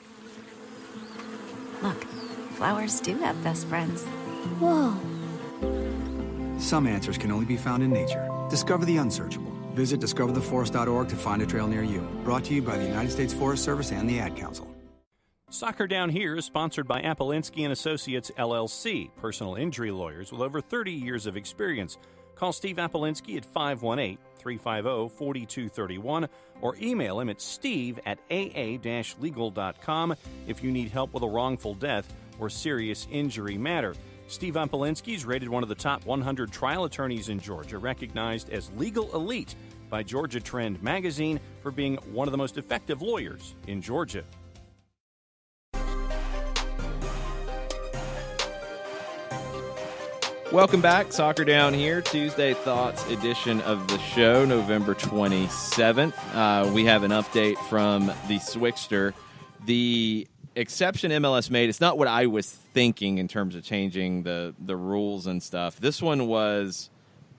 Look, flowers do have best friends. Whoa. Some answers can only be found in nature. Discover the unsearchable. Visit discovertheforest.org to find a trail near you. Brought to you by the United States Forest Service and the Ad Council. Soccer Down Here is sponsored by Apolinski & Associates, LLC, personal injury lawyers with over 30 years of experience. Call Steve Apolinski at 518-350-4231 or email him at steve@aa-legal.com if you need help with a wrongful death or serious injury matter. Steve Apolinski is rated one of the top 100 trial attorneys in Georgia, recognized as legal elite by Georgia Trend magazine for being one of the most effective lawyers in Georgia. Welcome back. Soccer Down Here, Tuesday Thoughts edition of the show, November 27th. We have an update from the Swixter. The exception MLS made, it's not what I was thinking in terms of changing the rules and stuff. This one was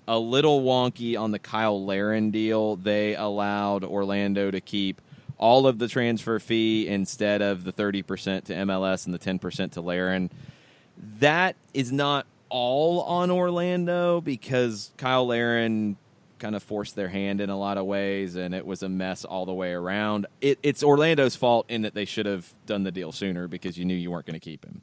a little wonky on the Kyle Larin deal. They allowed Orlando to keep all of the transfer fee instead of the 30% to MLS and the 10% to Larin. That is not all on Orlando because Kyle Larin kind of forced their hand in a lot of ways, and it was a mess all the way around. It's Orlando's fault in that they should have done the deal sooner because you knew you weren't going to keep him.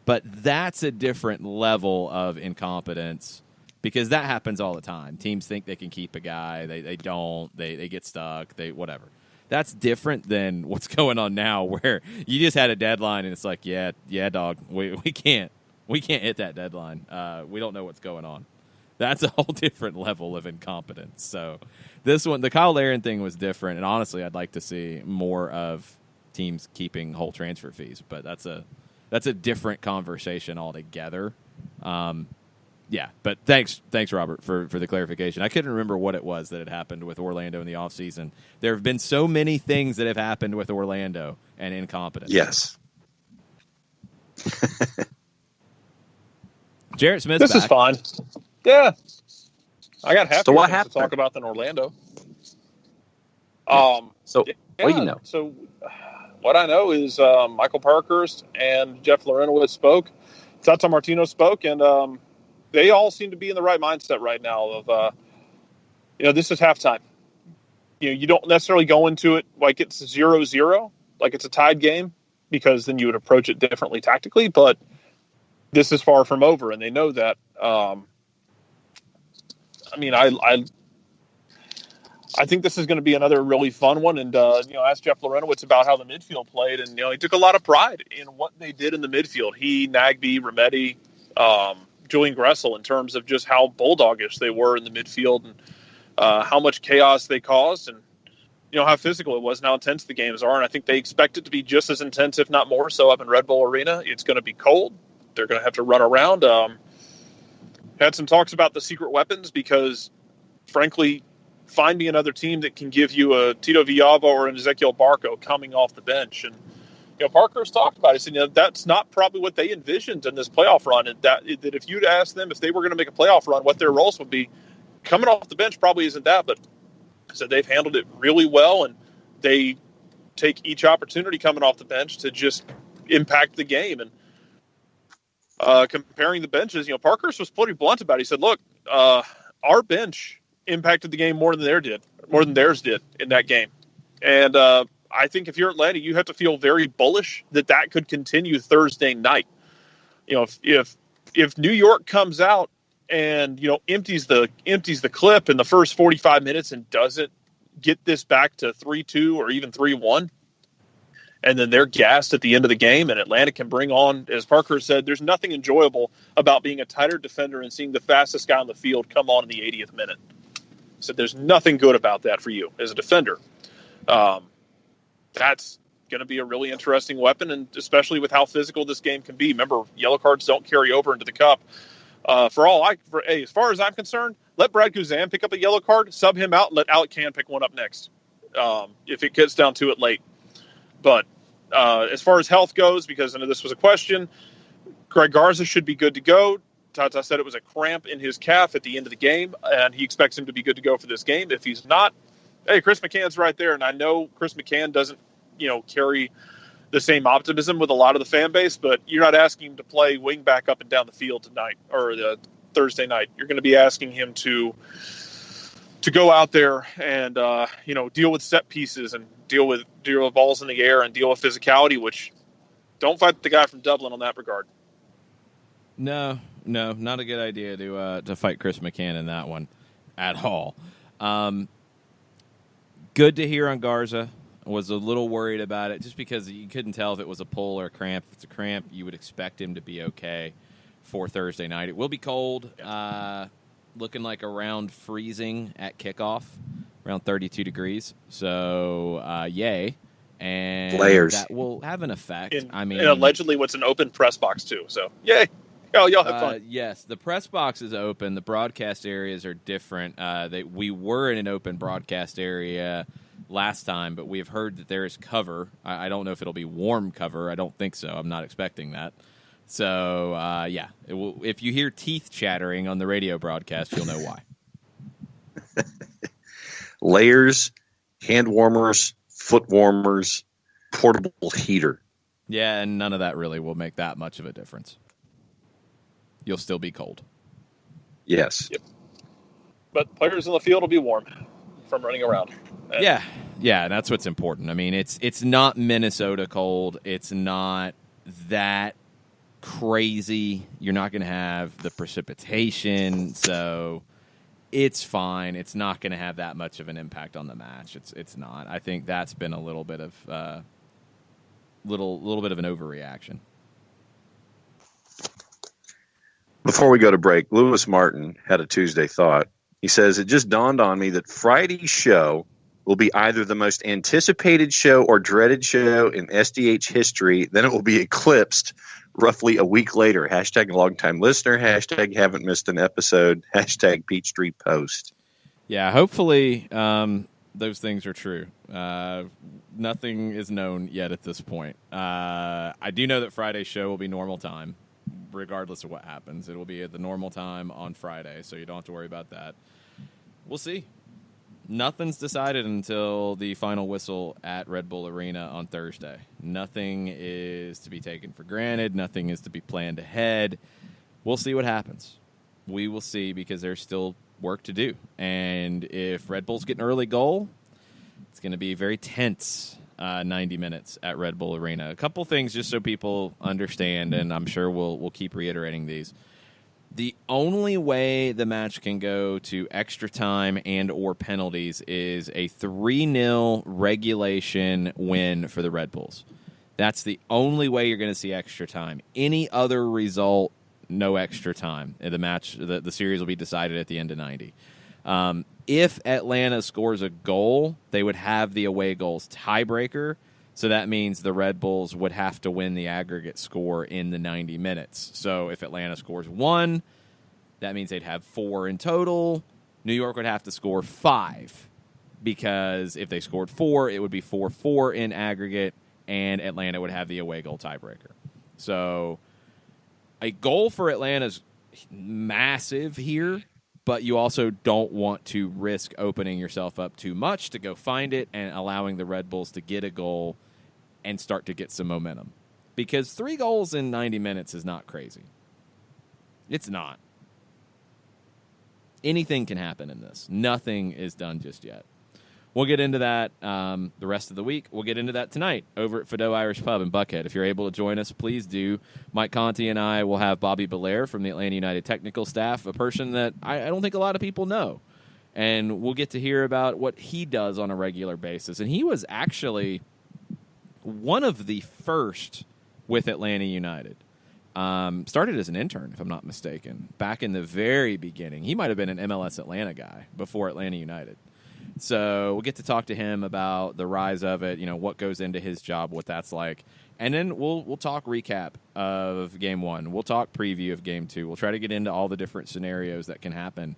But that's a different level of incompetence because that happens all the time. Teams think they can keep a guy. They don't. They get stuck. Whatever. That's different than what's going on now where you just had a deadline and it's like, yeah, dog, we can't. We can't hit that deadline. We don't know what's going on. That's a whole different level of incompetence. So this one, the Kyle Larin thing was different, and honestly, I'd like to see more of teams keeping whole transfer fees. But that's a different conversation altogether. Yeah, but thanks, Robert, for the clarification. I couldn't remember what it was that had happened with Orlando in the offseason. There have been so many things that have happened with Orlando and incompetence. Yes. Jarrett Smith's This back. is fine. Yeah. I got half So what to happened? talk about than Orlando. So yeah, what do you know? So what I know is Michael Parkhurst and Jeff Lorenowitz spoke. Tata Martino spoke, and they all seem to be in the right mindset right now of, this is halftime. You don't necessarily go into it like it's 0-0, like it's a tied game, because then you would approach it differently tactically, but this is far from over, and they know that. I think this is going to be another really fun one. And, asked Jeff Lorenowitz about how the midfield played. And, he took a lot of pride in what they did in the midfield. He, Nagbe, Remedi, Julian Gressel, in terms of just how bulldogish they were in the midfield and how much chaos they caused and, how physical it was and how intense the games are. And I think they expect it to be just as intense, if not more so, up in Red Bull Arena. It's going to be cold. They're going to have to run around. Had some talks about the secret weapons because, frankly, find me another team that can give you a Tito Villalba or an Ezequiel Barco coming off the bench. And, Parker's talked about it. He said, that's not probably what they envisioned in this playoff run. And that if you'd asked them if they were going to make a playoff run, what their roles would be, coming off the bench probably isn't that. But I said they've handled it really well, and they take each opportunity coming off the bench to just impact the game. And comparing the benches, Parkhurst was pretty blunt about it. He said, look, our bench impacted the game more than theirs did in that game. And I think if you're Atlanta, you have to feel very bullish that could continue Thursday night. If New York comes out and, empties the clip in the first 45 minutes and doesn't get this back to 3-2 or even 3-1, and then they're gassed at the end of the game, and Atlanta can bring on, as Parker said, there's nothing enjoyable about being a tighter defender and seeing the fastest guy on the field come on in the 80th minute. So there's nothing good about that for you as a defender. That's going to be a really interesting weapon, and especially with how physical this game can be. Remember, yellow cards don't carry over into the cup. As far as I'm concerned, let Brad Guzan pick up a yellow card, sub him out, and let Alec Can pick one up next if it gets down to it late. But as far as health goes, because I know this was a question, Greg Garza should be good to go. Tata said it was a cramp in his calf at the end of the game, and he expects him to be good to go for this game. If he's not, hey, Chris McCann's right there, and I know Chris McCann doesn't, carry the same optimism with a lot of the fan base, but you're not asking him to play wing back up and down the field tonight or the Thursday night. You're going to be asking him to go out there and deal with set pieces and deal with balls in the air and deal with physicality, which don't fight the guy from Dublin on that regard. No, not a good idea to fight Chris McCann in that one at all. Good to hear on Garza. Was a little worried about it just because you couldn't tell if it was a pull or a cramp. If it's a cramp, you would expect him to be okay for Thursday night. It will be cold, looking like around freezing at kickoff, around 32 degrees. So, yay. And layers. That will have an effect. And allegedly what's an open press box too. So, yay. Y'all have fun. Yes, the press box is open. The broadcast areas are different. We were in an open broadcast area last time, but we have heard that there is cover. I don't know if it'll be warm cover. I don't think so. I'm not expecting that. So, if you hear teeth chattering on the radio broadcast, you'll know why. Layers, hand warmers, foot warmers, portable heater. Yeah, and none of that really will make that much of a difference. You'll still be cold. Yes. Yep. But players in the field will be warm from running around. Yeah, that's what's important. I mean, it's not Minnesota cold. It's not that crazy. You're not going to have the precipitation, so it's fine. It's not going to have that much of an impact on the match. It's not. I think that's been a little bit of little bit of an overreaction. Before we go to break, Lewis Martin had a Tuesday thought. He says, it just dawned on me that Friday's show will be either the most anticipated show or dreaded show in SDH history. Then it will be eclipsed roughly a week later. Hashtag longtime listener. Hashtag haven't missed an episode. Hashtag Peachtree Post. Yeah, hopefully those things are true. Nothing is known yet at this point. I do know that Friday's show will be normal time, regardless of what happens. It will be at the normal time on Friday, so you don't have to worry about that. We'll see. Nothing's decided until the final whistle at Red Bull Arena on Thursday. Nothing is to be taken for granted. Nothing is to be planned ahead. We'll see what happens. We will see, because there's still work to do. And if Red Bulls get an early goal, it's going to be very tense 90 minutes at Red Bull Arena. A couple things just so people understand, and I'm sure we'll keep reiterating these. The only way the match can go to extra time and or penalties is a 3-0 regulation win for the Red Bulls. That's the only way you're going to see extra time. Any other result, no extra time. The match, the series will be decided at the end of 90. If Atlanta scores a goal, they would have the away goals tiebreaker. So that means the Red Bulls would have to win the aggregate score in the 90 minutes. So if Atlanta scores 1, that means they'd have 4 in total. New York would have to score 5, because if they scored 4, it would be 4-4 in aggregate, and Atlanta would have the away goal tiebreaker. So a goal for Atlanta is massive here, but you also don't want to risk opening yourself up too much to go find it and allowing the Red Bulls to get a goal and start to get some momentum. Because 3 goals in 90 minutes is not crazy. It's not. Anything can happen in this. Nothing is done just yet. We'll get into that the rest of the week. We'll get into that tonight over at Fido Irish Pub in Buckhead. If you're able to join us, please do. Mike Conti and I will have Bobby Belair from the Atlanta United technical staff, a person that I don't think a lot of people know. And we'll get to hear about what he does on a regular basis. And he was actually one of the first with Atlanta United. Started as an intern, if I'm not mistaken, back in the very beginning. He might have been an MLS Atlanta guy before Atlanta United. So we'll get to talk to him about the rise of it, what goes into his job, what that's like. And then we'll talk recap of Game 1. We'll talk preview of Game 2. We'll try to get into all the different scenarios that can happen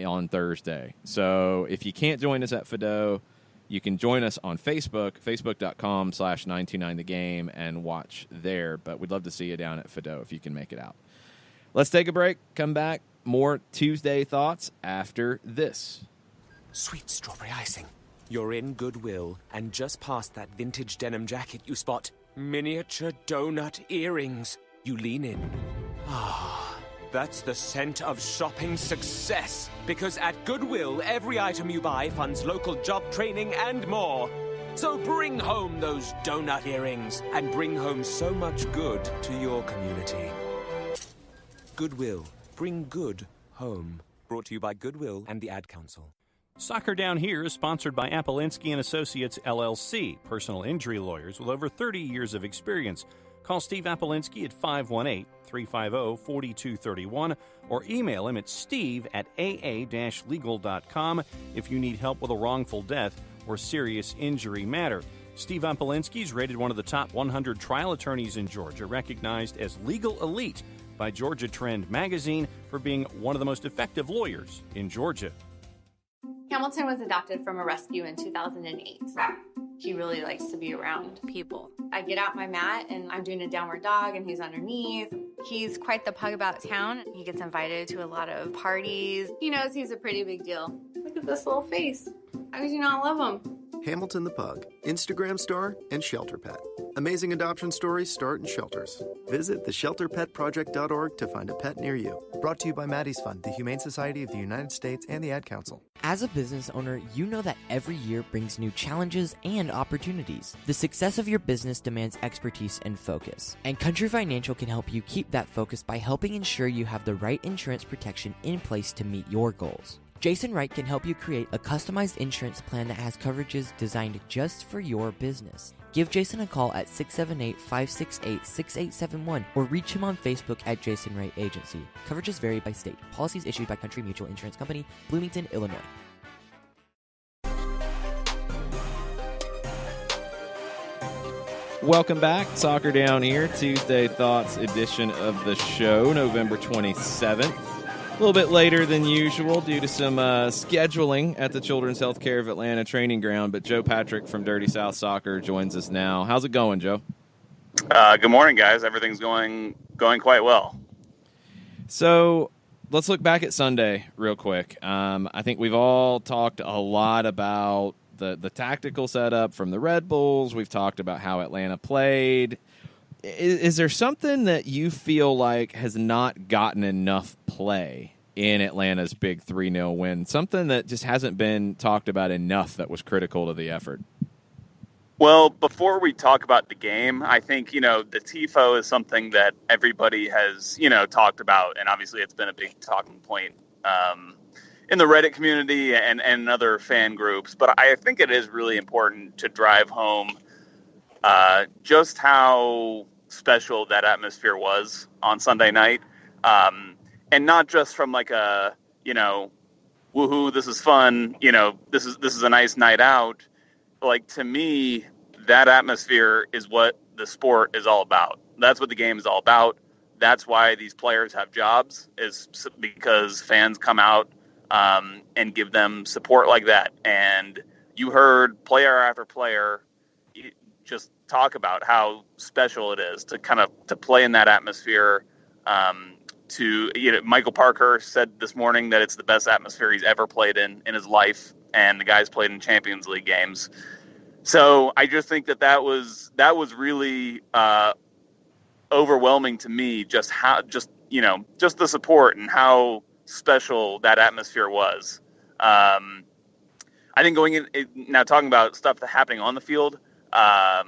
on Thursday. So if you can't join us at Fido, you can join us on Facebook, facebook.com/929thegame, and watch there. But we'd love to see you down at Fido if you can make it out. Let's take a break, come back. More Tuesday thoughts after this. Sweet strawberry icing. You're in Goodwill, and just past that vintage denim jacket you spot miniature donut earrings. You lean in. That's the scent of shopping success. Because at Goodwill, every item you buy funds local job training and more. So bring home those donut earrings and bring home so much good to your community. Goodwill. Bring good home. Brought to you by Goodwill and the Ad Council. Soccer Down Here is sponsored by Apolinski & Associates, LLC, personal injury lawyers with over 30 years of experience. Call Steve Apolinski at 518-350-4231 or email him at steve@aa-legal.com if you need help with a wrongful death or serious injury matter. Steve Apolinski is rated one of the top 100 trial attorneys in Georgia, recognized as Legal Elite by Georgia Trend magazine for being one of the most effective lawyers in Georgia. Hamilton was adopted from a rescue in 2008. He really likes to be around people. I get out my mat and I'm doing a downward dog and he's underneath. He's quite the pug about town. He gets invited to a lot of parties. He knows he's a pretty big deal. Look at this little face. How could you not love him? Hamilton the Pug, Instagram star and shelter pet. Amazing adoption stories start in shelters. Visit theshelterpetproject.org to find a pet near you. Brought to you by Maddie's Fund, the Humane Society of the United States, and the Ad Council. As a business owner, you know that every year brings new challenges and opportunities. The success of your business demands expertise and focus. And Country Financial can help you keep that focus by helping ensure you have the right insurance protection in place to meet your goals. Jason Wright can help you create a customized insurance plan that has coverages designed just for your business. Give Jason a call at 678-568-6871 or reach him on Facebook at Jason Wright Agency. Coverages vary by state. Policies issued by Country Mutual Insurance Company, Bloomington, Illinois. Welcome back. Soccer Down Here, Tuesday Thoughts edition of the show, November 27th. A little bit later than usual due to some scheduling at the Children's Healthcare of Atlanta training ground, but Joe Patrick from Dirty South Soccer joins us now. How's it going, Joe? Good morning, guys. Everything's going quite well. So let's look back at Sunday real quick. I think we've all talked a lot about the tactical setup from the Red Bulls. We've talked about how Atlanta played. Is there something that you feel like has not gotten enough play in Atlanta's big 3-0 win? Something that just hasn't been talked about enough that was critical to the effort? Well, before we talk about the game, I think, the TIFO is something that everybody has, talked about. And obviously it's been a big talking point in the Reddit community and other fan groups. But I think it is really important to drive home just how special that atmosphere was on Sunday night. And not just from like a, woohoo, this is fun, this is a nice night out. Like, to me, that atmosphere is what the sport is all about. That's what the game is all about. That's why these players have jobs, is because fans come out and give them support like that. And you heard player after player just talk about how special it is to play in that atmosphere. Michael Parker said this morning that it's the best atmosphere he's ever played in his life, and the guys played in Champions League games. So I just think that was really overwhelming to me, just the support and how special that atmosphere was. I think going in now, talking about stuff that's happening on the field, I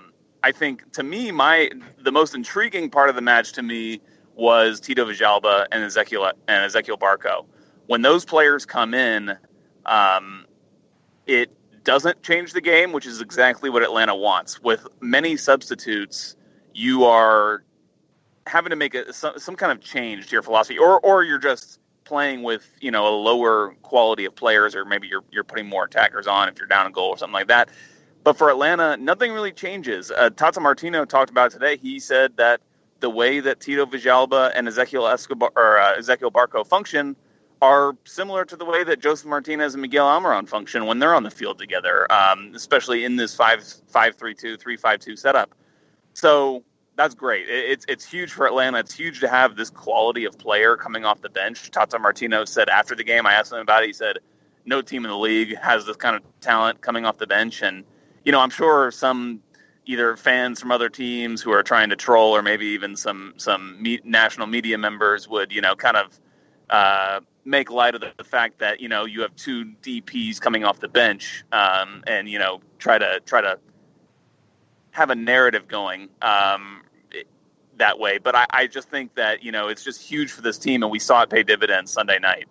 think, to me, the most intriguing part of the match to me was Tito Villalba and Ezequiel Barco. When those players come in, it doesn't change the game, which is exactly what Atlanta wants. With many substitutes, you are having to make some kind of change to your philosophy, or you're just playing with a lower quality of players, or maybe you're putting more attackers on if you're down a goal or something like that. But for Atlanta, nothing really changes. Tata Martino talked about it today. He said that the way that Tito Villalba and Ezequiel Barco function are similar to the way that Joseph Martinez and Miguel Almiron function when they're on the field together, especially in this 5-3-2, 3-5-2 setup. So that's great. It's huge for Atlanta. It's huge to have this quality of player coming off the bench. Tata Martino said after the game, I asked him about it, he said, no team in the league has this kind of talent coming off the bench. And, I'm sure some either fans from other teams who are trying to troll, or maybe even some national media members would, make light of the fact that, you have two DPs coming off the bench, and, try to have a narrative going that way. But I just think that, it's just huge for this team, and we saw it pay dividends Sunday night.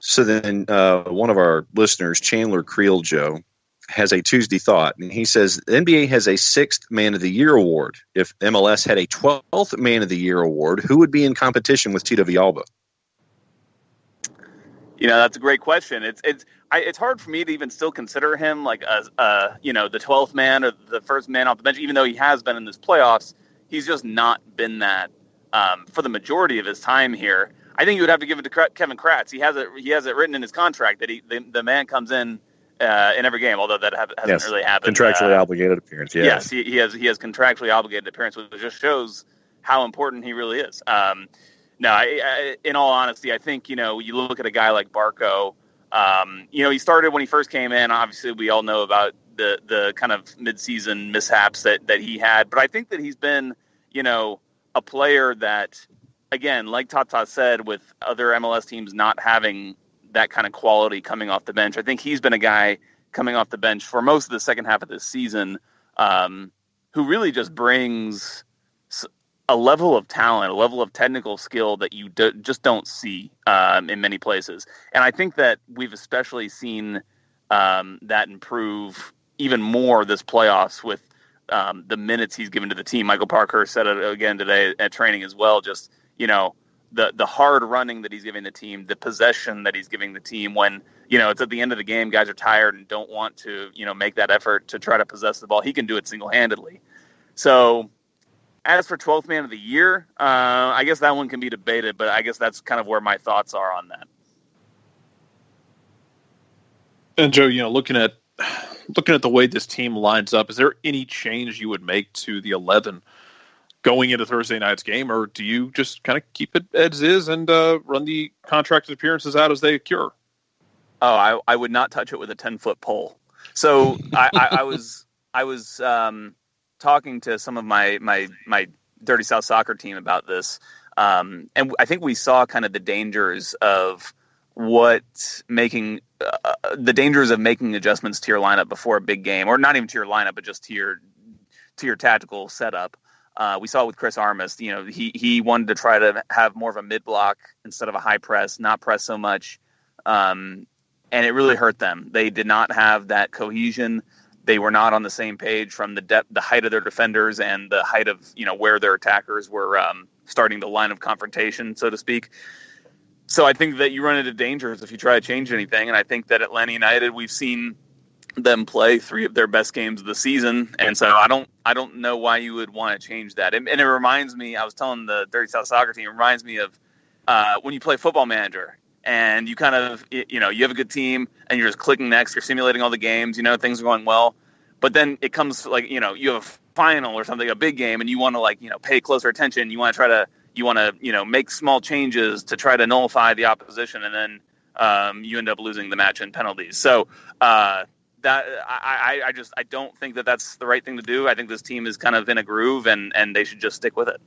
So then one of our listeners, Chandler Creel Joe, has a Tuesday thought, and he says the NBA has a 6th Man of the Year award. If MLS had a 12th Man of the Year award, who would be in competition with Tito Villalba? That's a great question. It's hard for me to even still consider him like the 12th man or the first man off the bench, even though he has been in this playoffs. He's just not been that for the majority of his time here. I think you would have to give it to Kevin Kratz. He has it written in his contract that the man comes in every game, although that hasn't really happened. Contractually obligated appearance. Yes, he has contractually obligated appearance, which just shows how important he really is. In all honesty, I think you look at a guy like Barco. He started when he first came in. Obviously, we all know about the kind of midseason mishaps that he had, but I think that he's been a player that, again, like Tata said, with other MLS teams not having that kind of quality coming off the bench, I think he's been a guy coming off the bench for most of the second half of this season who really just brings a level of talent, a level of technical skill that you just don't see in many places. And I think that we've especially seen that improve even more this playoffs with the minutes he's given to the team. Michael Parker said it again today at training as well. Just, the hard running that he's giving the team, the possession that he's giving the team when, it's at the end of the game, guys are tired and don't want to, make that effort to try to possess the ball. He can do it single-handedly. So as for 12th man of the year, I guess that one can be debated, but I guess that's kind of where my thoughts are on that. And Joe, looking at the way this team lines up, is there any change you would make to the 11 going into Thursday night's game, or do you just kind of keep it as is and run the contracted appearances out as they occur? Oh, I would not touch it with a 10-foot pole. So I was talking to some of my Dirty South soccer team about this, and I think we saw kind of the dangers of making adjustments to your lineup before a big game, or not even to your lineup, but just to your tactical setup. We saw it with Chris Armas. He wanted to try to have more of a mid block instead of a high press, not press so much, and it really hurt them. They did not have that cohesion. They were not on the same page from the height of their defenders and the height of where their attackers were starting the line of confrontation, so to speak. So I think that you run into dangers if you try to change anything. And I think that Atlanta United, we've seen them play 3 of their best games of the season. And so I don't know why you would want to change that. And it reminds me, I was telling the Dirty South soccer team, it reminds me of when you play Football Manager and you kind of, you have a good team and you're just clicking next, you're simulating all the games, things are going well. But then it comes like, you have a final or something, a big game, and you want to pay closer attention. You want to make small changes to try to nullify the opposition, and then you end up losing the match in penalties. So I don't think that that's the right thing to do. I think this team is kind of in a groove, and they should just stick with it.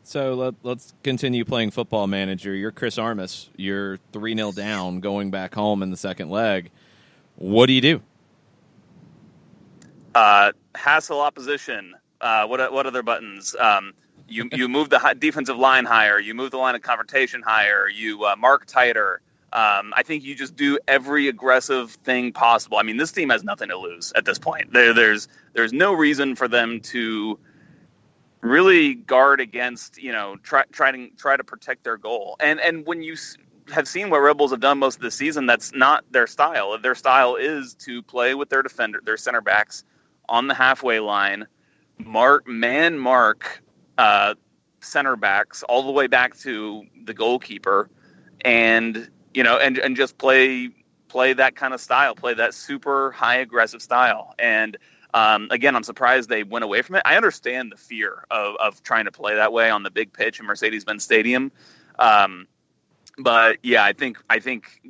So let's continue playing Football Manager. You're Chris Armas. You're 3-0 down going back home in the second leg. What do you do? Hassle opposition. What other buttons? You move the defensive line higher. You move the line of confrontation higher. You mark tighter. I think you just do every aggressive thing possible. I mean, this team has nothing to lose at this point. There's no reason for them to really guard against, try to protect their goal. And when you have seen what Rebels have done most of the season, that's not their style. Their style is to play with their their center backs on the halfway line, mark center backs all the way back to the goalkeeper, and just play that kind of style, play that super high aggressive style. And again, I'm surprised they went away from it. I understand the fear of trying to play that way on the big pitch in Mercedes-Benz Stadium. But yeah, I think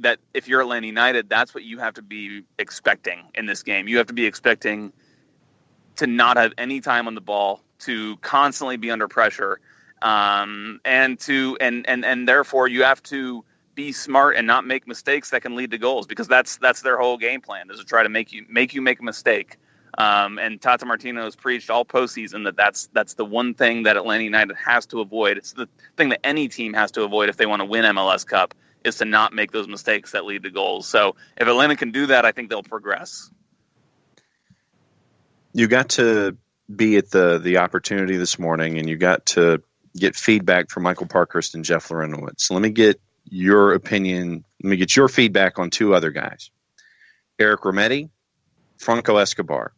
that if you're Atlanta United, that's what you have to be expecting in this game. You have to be expecting to not have any time on the ball, to constantly be under pressure, and therefore you have to be smart and not make mistakes that can lead to goals, because that's their whole game plan, is to try to make you make a mistake. And Tata Martino has preached all postseason that's the one thing that Atlanta United has to avoid. It's the thing that any team has to avoid if they want to win MLS Cup, is to not make those mistakes that lead to goals. So if Atlanta can do that, I think they'll progress. You got to be at the opportunity this morning, and you got to get feedback from Michael Parkhurst and Jeff Larinowitz. So let me get your opinion. Let me get your feedback on 2 other guys, Eric Rometty, Franco Escobar.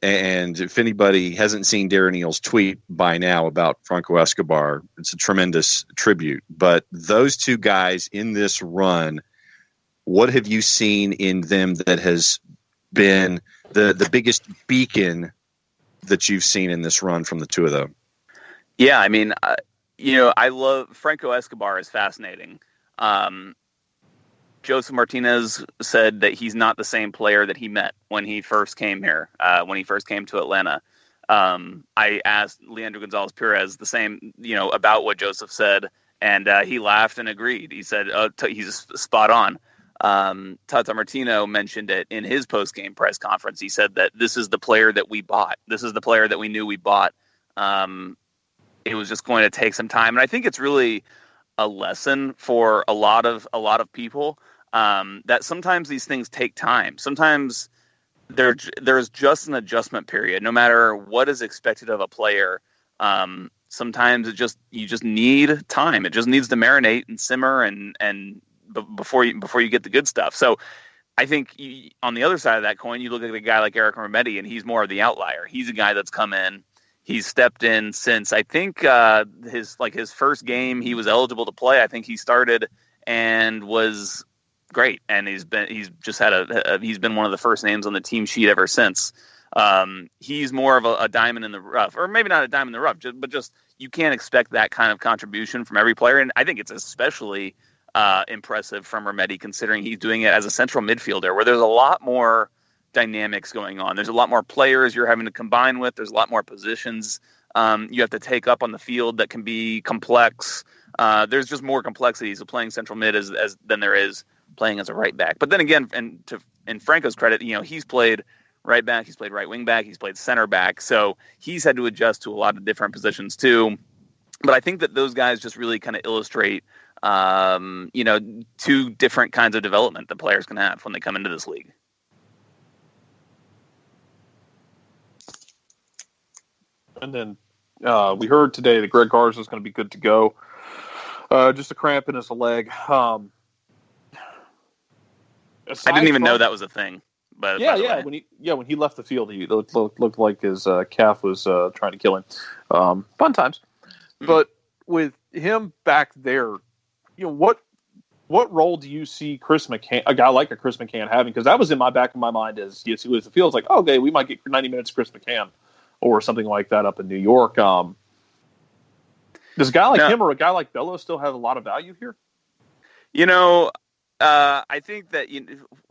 And if anybody hasn't seen Darren Neal's tweet by now about Franco Escobar, it's a tremendous tribute. But those 2 guys in this run, what have you seen in them that has been the biggest beacon that you've seen in this run from the 2 of them? Yeah, I mean, I love Franco Escobar is fascinating. Joseph Martinez said that he's not the same player that he met when he first came here, when he first came to Atlanta. I asked Leandro Gonzalez-Perez the same, about what Joseph said, and he laughed and agreed. He said, he's spot on. Tata Martino mentioned it in his post-game press conference. He said that this is the player that we bought. This is the player that we knew we bought. It was just going to take some time. And I think it's really a lesson for a lot of people, that sometimes these things take time. Sometimes there's just an adjustment period, no matter what is expected of a player. sometimes you just need time. It just needs to marinate and simmer and before you get the good stuff. So I think on the other side of that coin, you look at a guy like Eric Rometty, and he's more of the outlier. He's a guy that's come in. He's stepped in since I think his first game he was eligible to play. I think he started and was great, and he's been one of the first names on the team sheet ever since. He's more of a diamond in the rough, or maybe not a diamond in the rough, but just you can't expect that kind of contribution from every player, and I think it's especially impressive from Rometty, considering he's doing it as a central midfielder, where there's a lot more dynamics going on. There's a lot more players you're having to combine with. There's a lot more positions you have to take up on the field that can be complex. There's just more complexities of playing central mid than there is playing as a right back. But then again, in Franco's credit, he's played right back, he's played right wing back, he's played center back, so he's had to adjust to a lot of different positions too. But I think that those guys just really kind of illustrate two different kinds of development that players can have when they come into this league. And then we heard today that Greg Garza is going to be good to go. Just a cramp in his leg. I didn't even know that was a thing. But yeah. When he left the field, he looked like his calf was trying to kill him. Fun times. Mm-hmm. But with him back there, what role do you see Chris McCann, a guy like Chris McCann, having? Because that was in my back of my mind as he was the field. It's like, okay, we might get 90 minutes of Chris McCann or something like that up in New York. Does a guy like him or a guy like Bello still have a lot of value here? I think that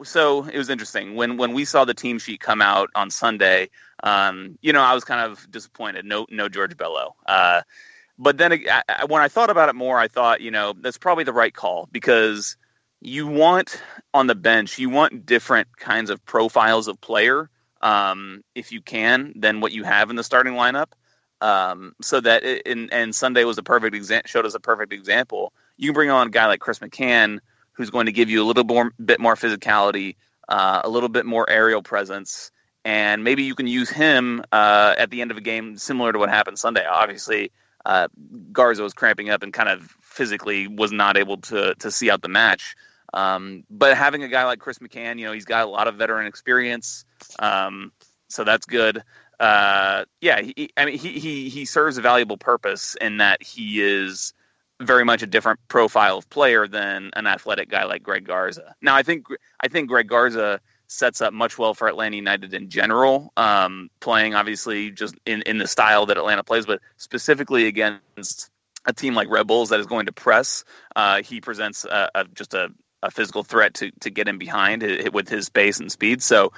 so it was interesting when we saw the team sheet come out on Sunday. I was kind of disappointed. No George Bello. But then when I thought about it more, I thought that's probably the right call, because you want on the bench different kinds of profiles of player, if you can, than what you have in the starting lineup. So that and Sunday was showed us a perfect example. You can bring on a guy like Chris McCann, who's going to give you a little bit more physicality, a little bit more aerial presence, and maybe you can use him at the end of a game similar to what happened Sunday. Obviously, Garza was cramping up and kind of physically was not able to see out the match. But having a guy like Chris McCann, he's got a lot of veteran experience, so that's good. He serves a valuable purpose in that he is very much a different profile of player than an athletic guy like Greg Garza. Now, I think Greg Garza sets up much well for Atlanta United in general, playing obviously just in the style that Atlanta plays, but specifically against a team like Red Bulls that is going to press. He presents just a physical threat to get in behind with his pace and speed. So,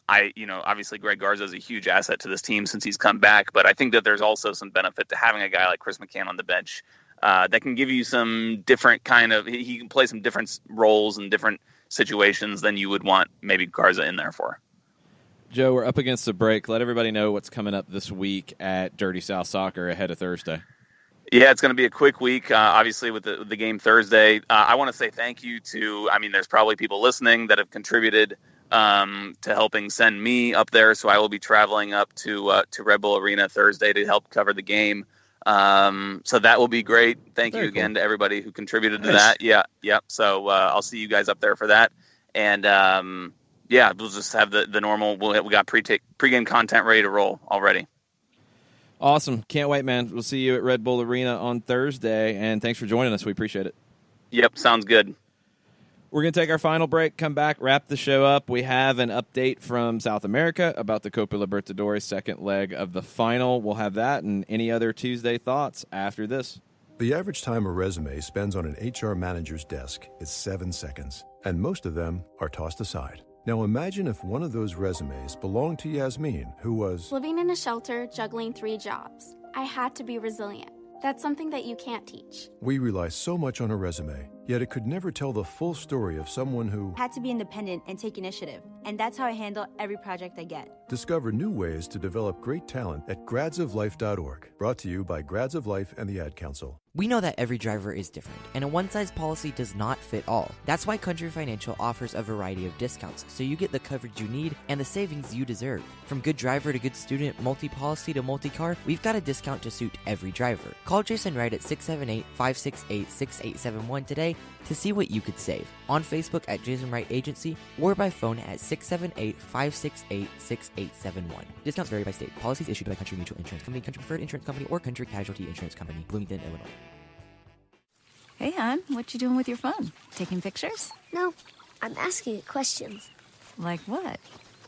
obviously Greg Garza is a huge asset to this team since he's come back, but I think that there's also some benefit to having a guy like Chris McCann on the bench that can give you some different he can play some different roles and different situations than you would want maybe Garza in there for. Joe, we're up against the break. Let everybody know what's coming up this week at Dirty South Soccer ahead of Thursday. Yeah, it's going to be a quick week, obviously, with the game Thursday. I want to say thank you to, there's probably people listening that have contributed to helping send me up there. So I will be traveling up to Red Bull Arena Thursday to help cover the game. So that will be great. Thank you again to everybody who contributed to that. Yeah. So I'll see you guys up there for that. And we'll just have the normal. We got pregame content ready to roll already. Awesome. Can't wait, man. We'll see you at Red Bull Arena on Thursday, and thanks for joining us. We appreciate it. Yep, sounds good. We're going to take our final break, come back, wrap the show up. We have an update from South America about the Copa Libertadores second leg of the final. We'll have that and any other Tuesday thoughts after this. The average time a resume spends on an HR manager's desk is 7 seconds, and most of them are tossed aside. Now imagine if one of those resumes belonged to Yasmin, who was living in a shelter, juggling 3 jobs. I had to be resilient. That's something that you can't teach. We rely so much on a resume, yet it could never tell the full story of someone who had to be independent and take initiative. and that's how I handle every project I get. Discover new ways to develop great talent at gradsoflife.org. Brought to you by Grads of Life and the Ad Council. We know that every driver is different, and a one-size policy does not fit all. That's why Country Financial offers a variety of discounts, so you get the coverage you need and the savings you deserve. From good driver to good student, multi-policy to multi-car, we've got a discount to suit every driver. Call Jason Wright at 678-568-6871 today to see what you could save. On Facebook at Jason Wright Agency or by phone at 678-568-6871. Discounts vary by state. Policies issued by Country Mutual Insurance Company, Country Preferred Insurance Company, or Country Casualty Insurance Company, Bloomington, Illinois. Hey, hon, what you doing with your phone? Taking pictures? No, I'm asking it questions. Like what?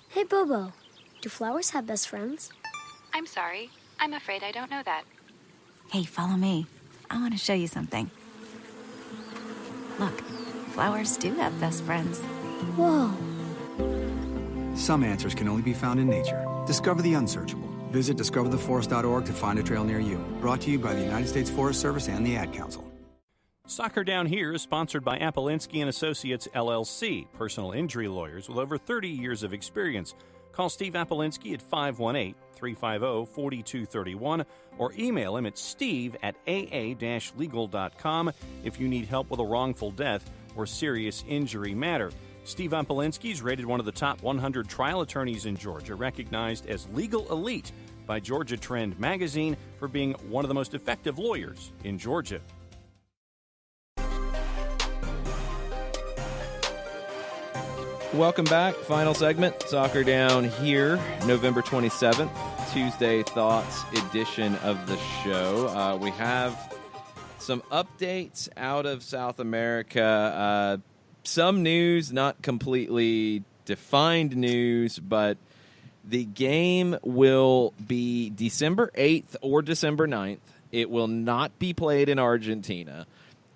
Hey, Bobo, do flowers have best friends? I'm sorry. I'm afraid I don't know that. Hey, follow me. I want to show you something. Look, flowers do have best friends. Whoa. Some answers can only be found in nature. Discover the unsearchable. Visit discovertheforest.org to find a trail near you. Brought to you by the United States Forest Service and the Ad Council. Soccer Down Here is sponsored by Appolinsky & Associates, LLC, personal injury lawyers with over 30 years of experience. Call Steve Appolinsky at 518-350-4231 or email him at steve@aa-legal.com if you need help with a wrongful death or serious injury matter. Steve Appolinsky is rated one of the top 100 trial attorneys in Georgia, recognized as legal elite by Georgia Trend magazine for being one of the most effective lawyers in Georgia. Welcome back. Final segment, Soccer Down Here, November 27th, Tuesday Thoughts edition of the show. We have some updates out of South America. Some news, not completely defined news, but the game will be December 8th or December 9th. It will not be played in Argentina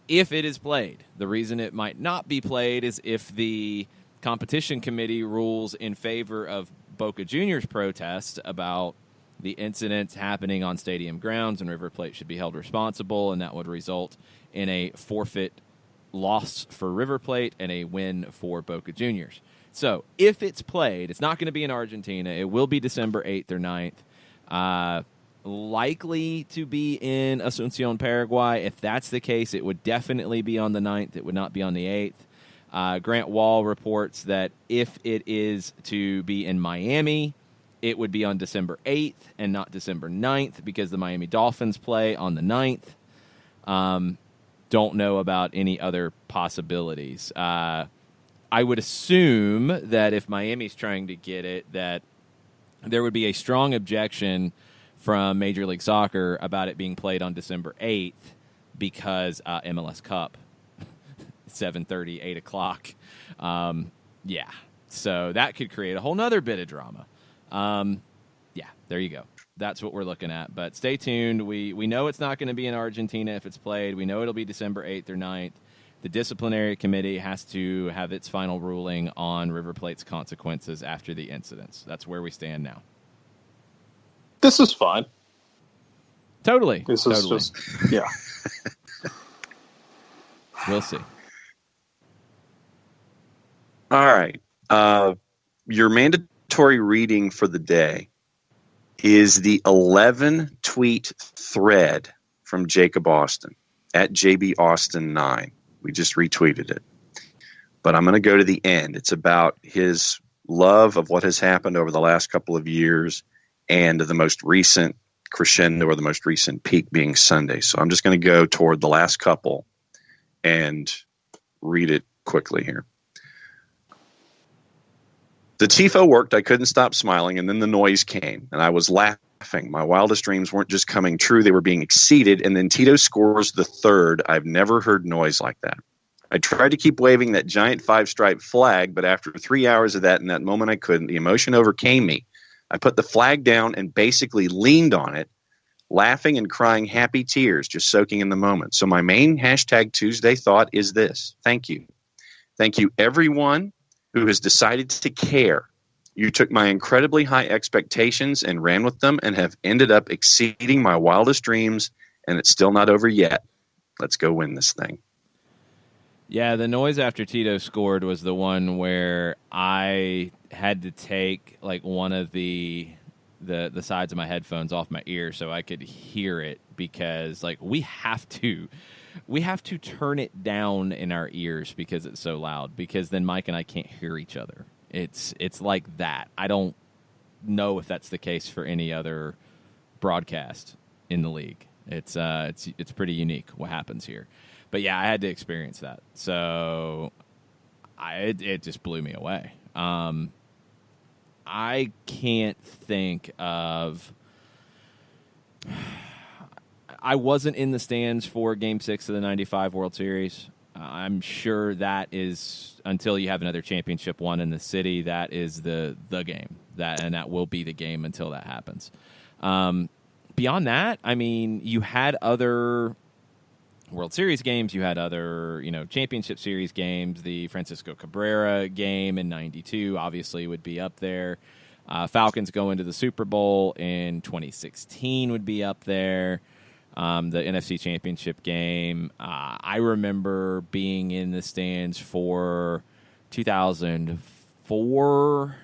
if it is played. The reason it might not be played is if the competition committee rules in favor of Boca Juniors' protest about the incidents happening on stadium grounds, and River Plate should be held responsible, and that would result in a forfeit loss for River Plate and a win for Boca Juniors. So if it's played, it's not going to be in Argentina. It will be December 8th or 9th. Likely to be in Asunción, Paraguay. If that's the case, it would definitely be on the 9th. It would not be on the 8th. Grant Wall reports that if it is to be in Miami, it would be on December 8th and not December 9th because the Miami Dolphins play on the 9th. Don't know about any other possibilities. I would assume that if Miami's trying to get it, that there would be a strong objection from Major League Soccer about it being played on December 8th because MLS Cup. 7:30, 8 o'clock. Yeah. So that could create a whole nother bit of drama. Yeah, there you go. That's what we're looking at. But stay tuned. We know it's not going to be in Argentina if it's played. We know it'll be December 8th or 9th. The disciplinary committee has to have its final ruling on River Plate's consequences after the incidents. That's where we stand now. This is fine. Totally. This is just, yeah. We'll see. All right. Your mandatory reading for the day is the 11-tweet thread from Jacob Austin at JBAustin9. We just retweeted it. But I'm going to go to the end. It's about his love of what has happened over the last couple of years and the most recent crescendo or the most recent peak being Sunday. So I'm just going to go toward the last couple and read it quickly here. The tifo worked. I couldn't stop smiling, and then the noise came, and I was laughing. My wildest dreams weren't just coming true. They were being exceeded, and then Tito scores the third. I've never heard noise like that. I tried to keep waving that giant 5-stripe flag, but after 3 hours of that, in that moment I couldn't. The emotion overcame me. I put the flag down and basically leaned on it, laughing and crying happy tears, just soaking in the moment. So my main #Tuesday thought is this. Thank you. Thank you, everyone who has decided to care. You took my incredibly high expectations and ran with them and have ended up exceeding my wildest dreams, and it's still not over yet. Let's go win this thing. Yeah, the noise after Tito scored was the one where I had to take like one of the sides of my headphones off my ear so I could hear it, because like we have to turn it down in our ears because it's so loud, because then Mike and I can't hear each other. It's like that. I don't know if that's the case for any other broadcast in the league. It's pretty unique what happens here. But yeah, I had to experience that. So it just blew me away. I can't think of... I wasn't in the stands for Game 6 of the 95 World Series. I'm sure that is, until you have another championship won in the city, that is the game. That will be the game until that happens. Beyond that, I mean, you had other World Series games, you had other, championship series games. The Francisco Cabrera game in 92 obviously would be up there. Falcons going to the Super Bowl in 2016 would be up there. The NFC Championship game. I remember being in the stands for 2004.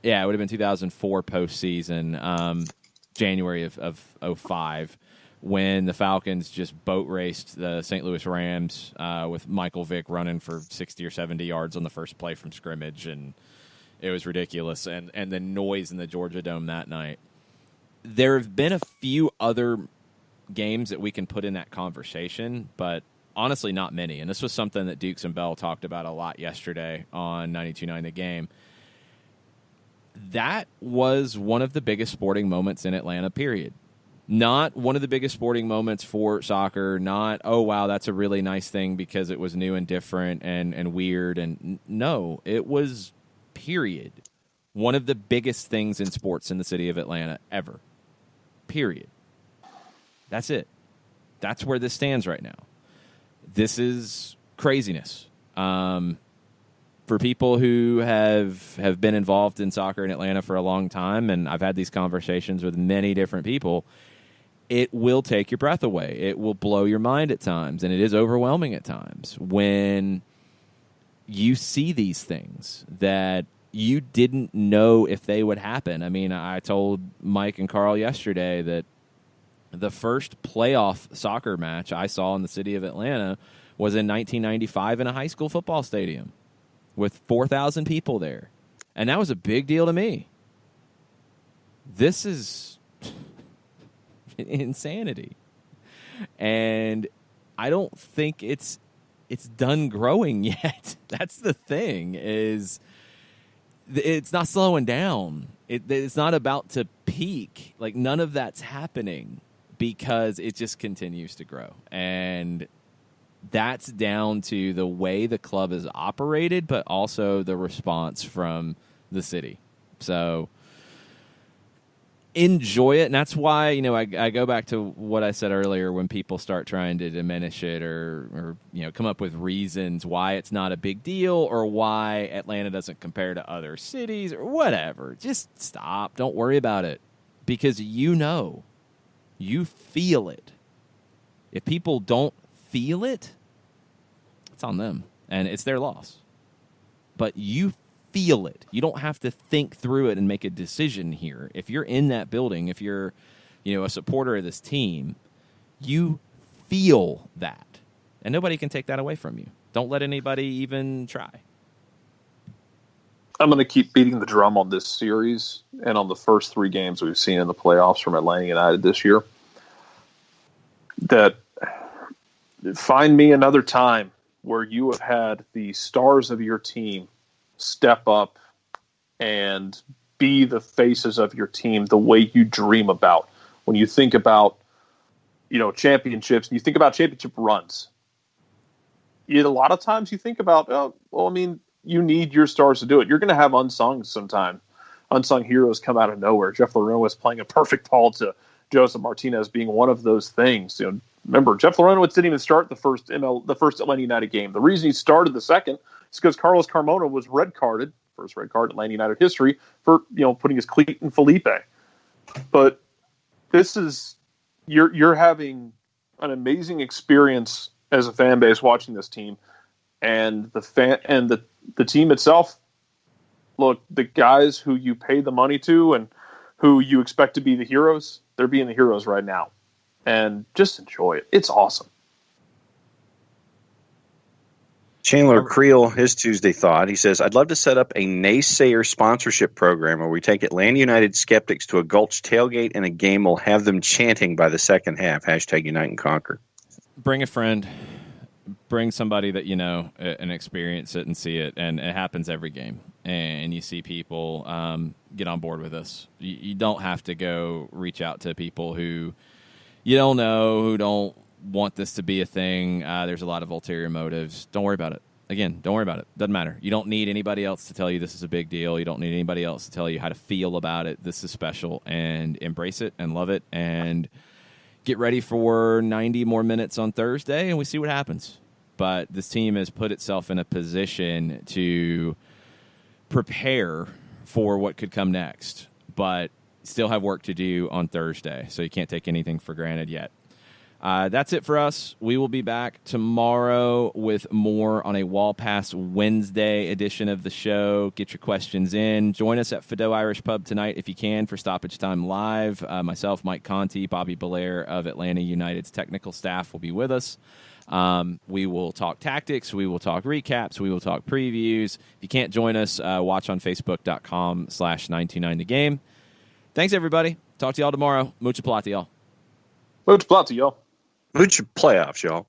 Yeah, it would have been 2004 postseason, January of 05, when the Falcons just boat raced the St. Louis Rams with Michael Vick running for 60 or 70 yards on the first play from scrimmage, and it was ridiculous. And the noise in the Georgia Dome that night. There have been a few other games that we can put in that conversation, but honestly not many. And this was something that Dukes and Bell talked about a lot yesterday on 92.9 The Game. That was one of the biggest sporting moments in Atlanta, period. Not one of the biggest sporting moments for soccer, not, oh, wow, that's a really nice thing because it was new and different and weird. And no, it was, period, one of the biggest things in sports in the city of Atlanta ever, period. That's it. That's where this stands right now. This is craziness. For people who have been involved in soccer in Atlanta for a long time, and I've had these conversations with many different people, it will take your breath away. It will blow your mind at times, and it is overwhelming at times when you see these things that you didn't know if they would happen. I mean, I told Mike and Carl yesterday that the first playoff soccer match I saw in the city of Atlanta was in 1995 in a high school football stadium with 4,000 people there. And that was a big deal to me. This is insanity. And I don't think it's done growing yet. That's the thing, is it's not slowing down. It's not about to peak. Like, none of that's happening because it just continues to grow. And that's down to the way the club is operated, but also the response from the city. So enjoy it. And that's why, I go back to what I said earlier, when people start trying to diminish it or come up with reasons why it's not a big deal or why Atlanta doesn't compare to other cities or whatever. Just stop. Don't worry about it, because you feel it. If people don't feel it, it's on them, and it's their loss. But you feel it. You don't have to think through it and make a decision here. If you're in that building, if you're, a supporter of this team, you feel that. And nobody can take that away from you. Don't let anybody even try. I'm going to keep beating the drum on this series and on the first three games we've seen in the playoffs from Atlanta United this year. That find me another time where you have had the stars of your team step up and be the faces of your team the way you dream about. When you think about, championships, and you think about championship runs, a lot of times you think about, you need your stars to do it. You're going to have unsung heroes come out of nowhere. Jeff Larona was playing a perfect ball to Joseph Martinez being one of those things. Remember, Jeff Larona didn't even start the first Atlanta United game. The reason he started the second is because Carlos Carmona was red carded, first red card in Atlanta United history, for putting his cleat in Felipe. But this is you're having an amazing experience as a fan base watching this team. And the team itself, look, the guys who you pay the money to and who you expect to be the heroes, they're being the heroes right now. And just enjoy it. It's awesome. Chandler Creel, his Tuesday thought, he says, I'd love to set up a naysayer sponsorship program where we take Atlanta United skeptics to a Gulch tailgate and a game we'll have them chanting by the second half. # Unite and Conquer. Bring a friend. Bring somebody that you know and experience it and see it. And it happens every game. And you see people get on board with us. You don't have to go reach out to people who you don't know, who don't want this to be a thing. There's a lot of ulterior motives. Don't worry about it. Again, don't worry about it. Doesn't matter. You don't need anybody else to tell you this is a big deal. You don't need anybody else to tell you how to feel about it. This is special, and embrace it and love it, and get ready for 90 more minutes on Thursday, and we see what happens. But this team has put itself in a position to prepare for what could come next, but still have work to do on Thursday, so you can't take anything for granted yet. That's it for us. We will be back tomorrow with more on a Wall Pass Wednesday edition of the show. Get your questions in. Join us at Fido Irish Pub tonight if you can for Stoppage Time Live. Myself, Mike Conti, Bobby Belair of Atlanta United's technical staff will be with us. We will talk tactics. We will talk recaps. We will talk previews. If you can't join us, watch on Facebook.com/929thegame. Thanks, everybody. Talk to y'all tomorrow. Mucha plata, y'all. Mucha plata, y'all. Mucha playoffs, y'all.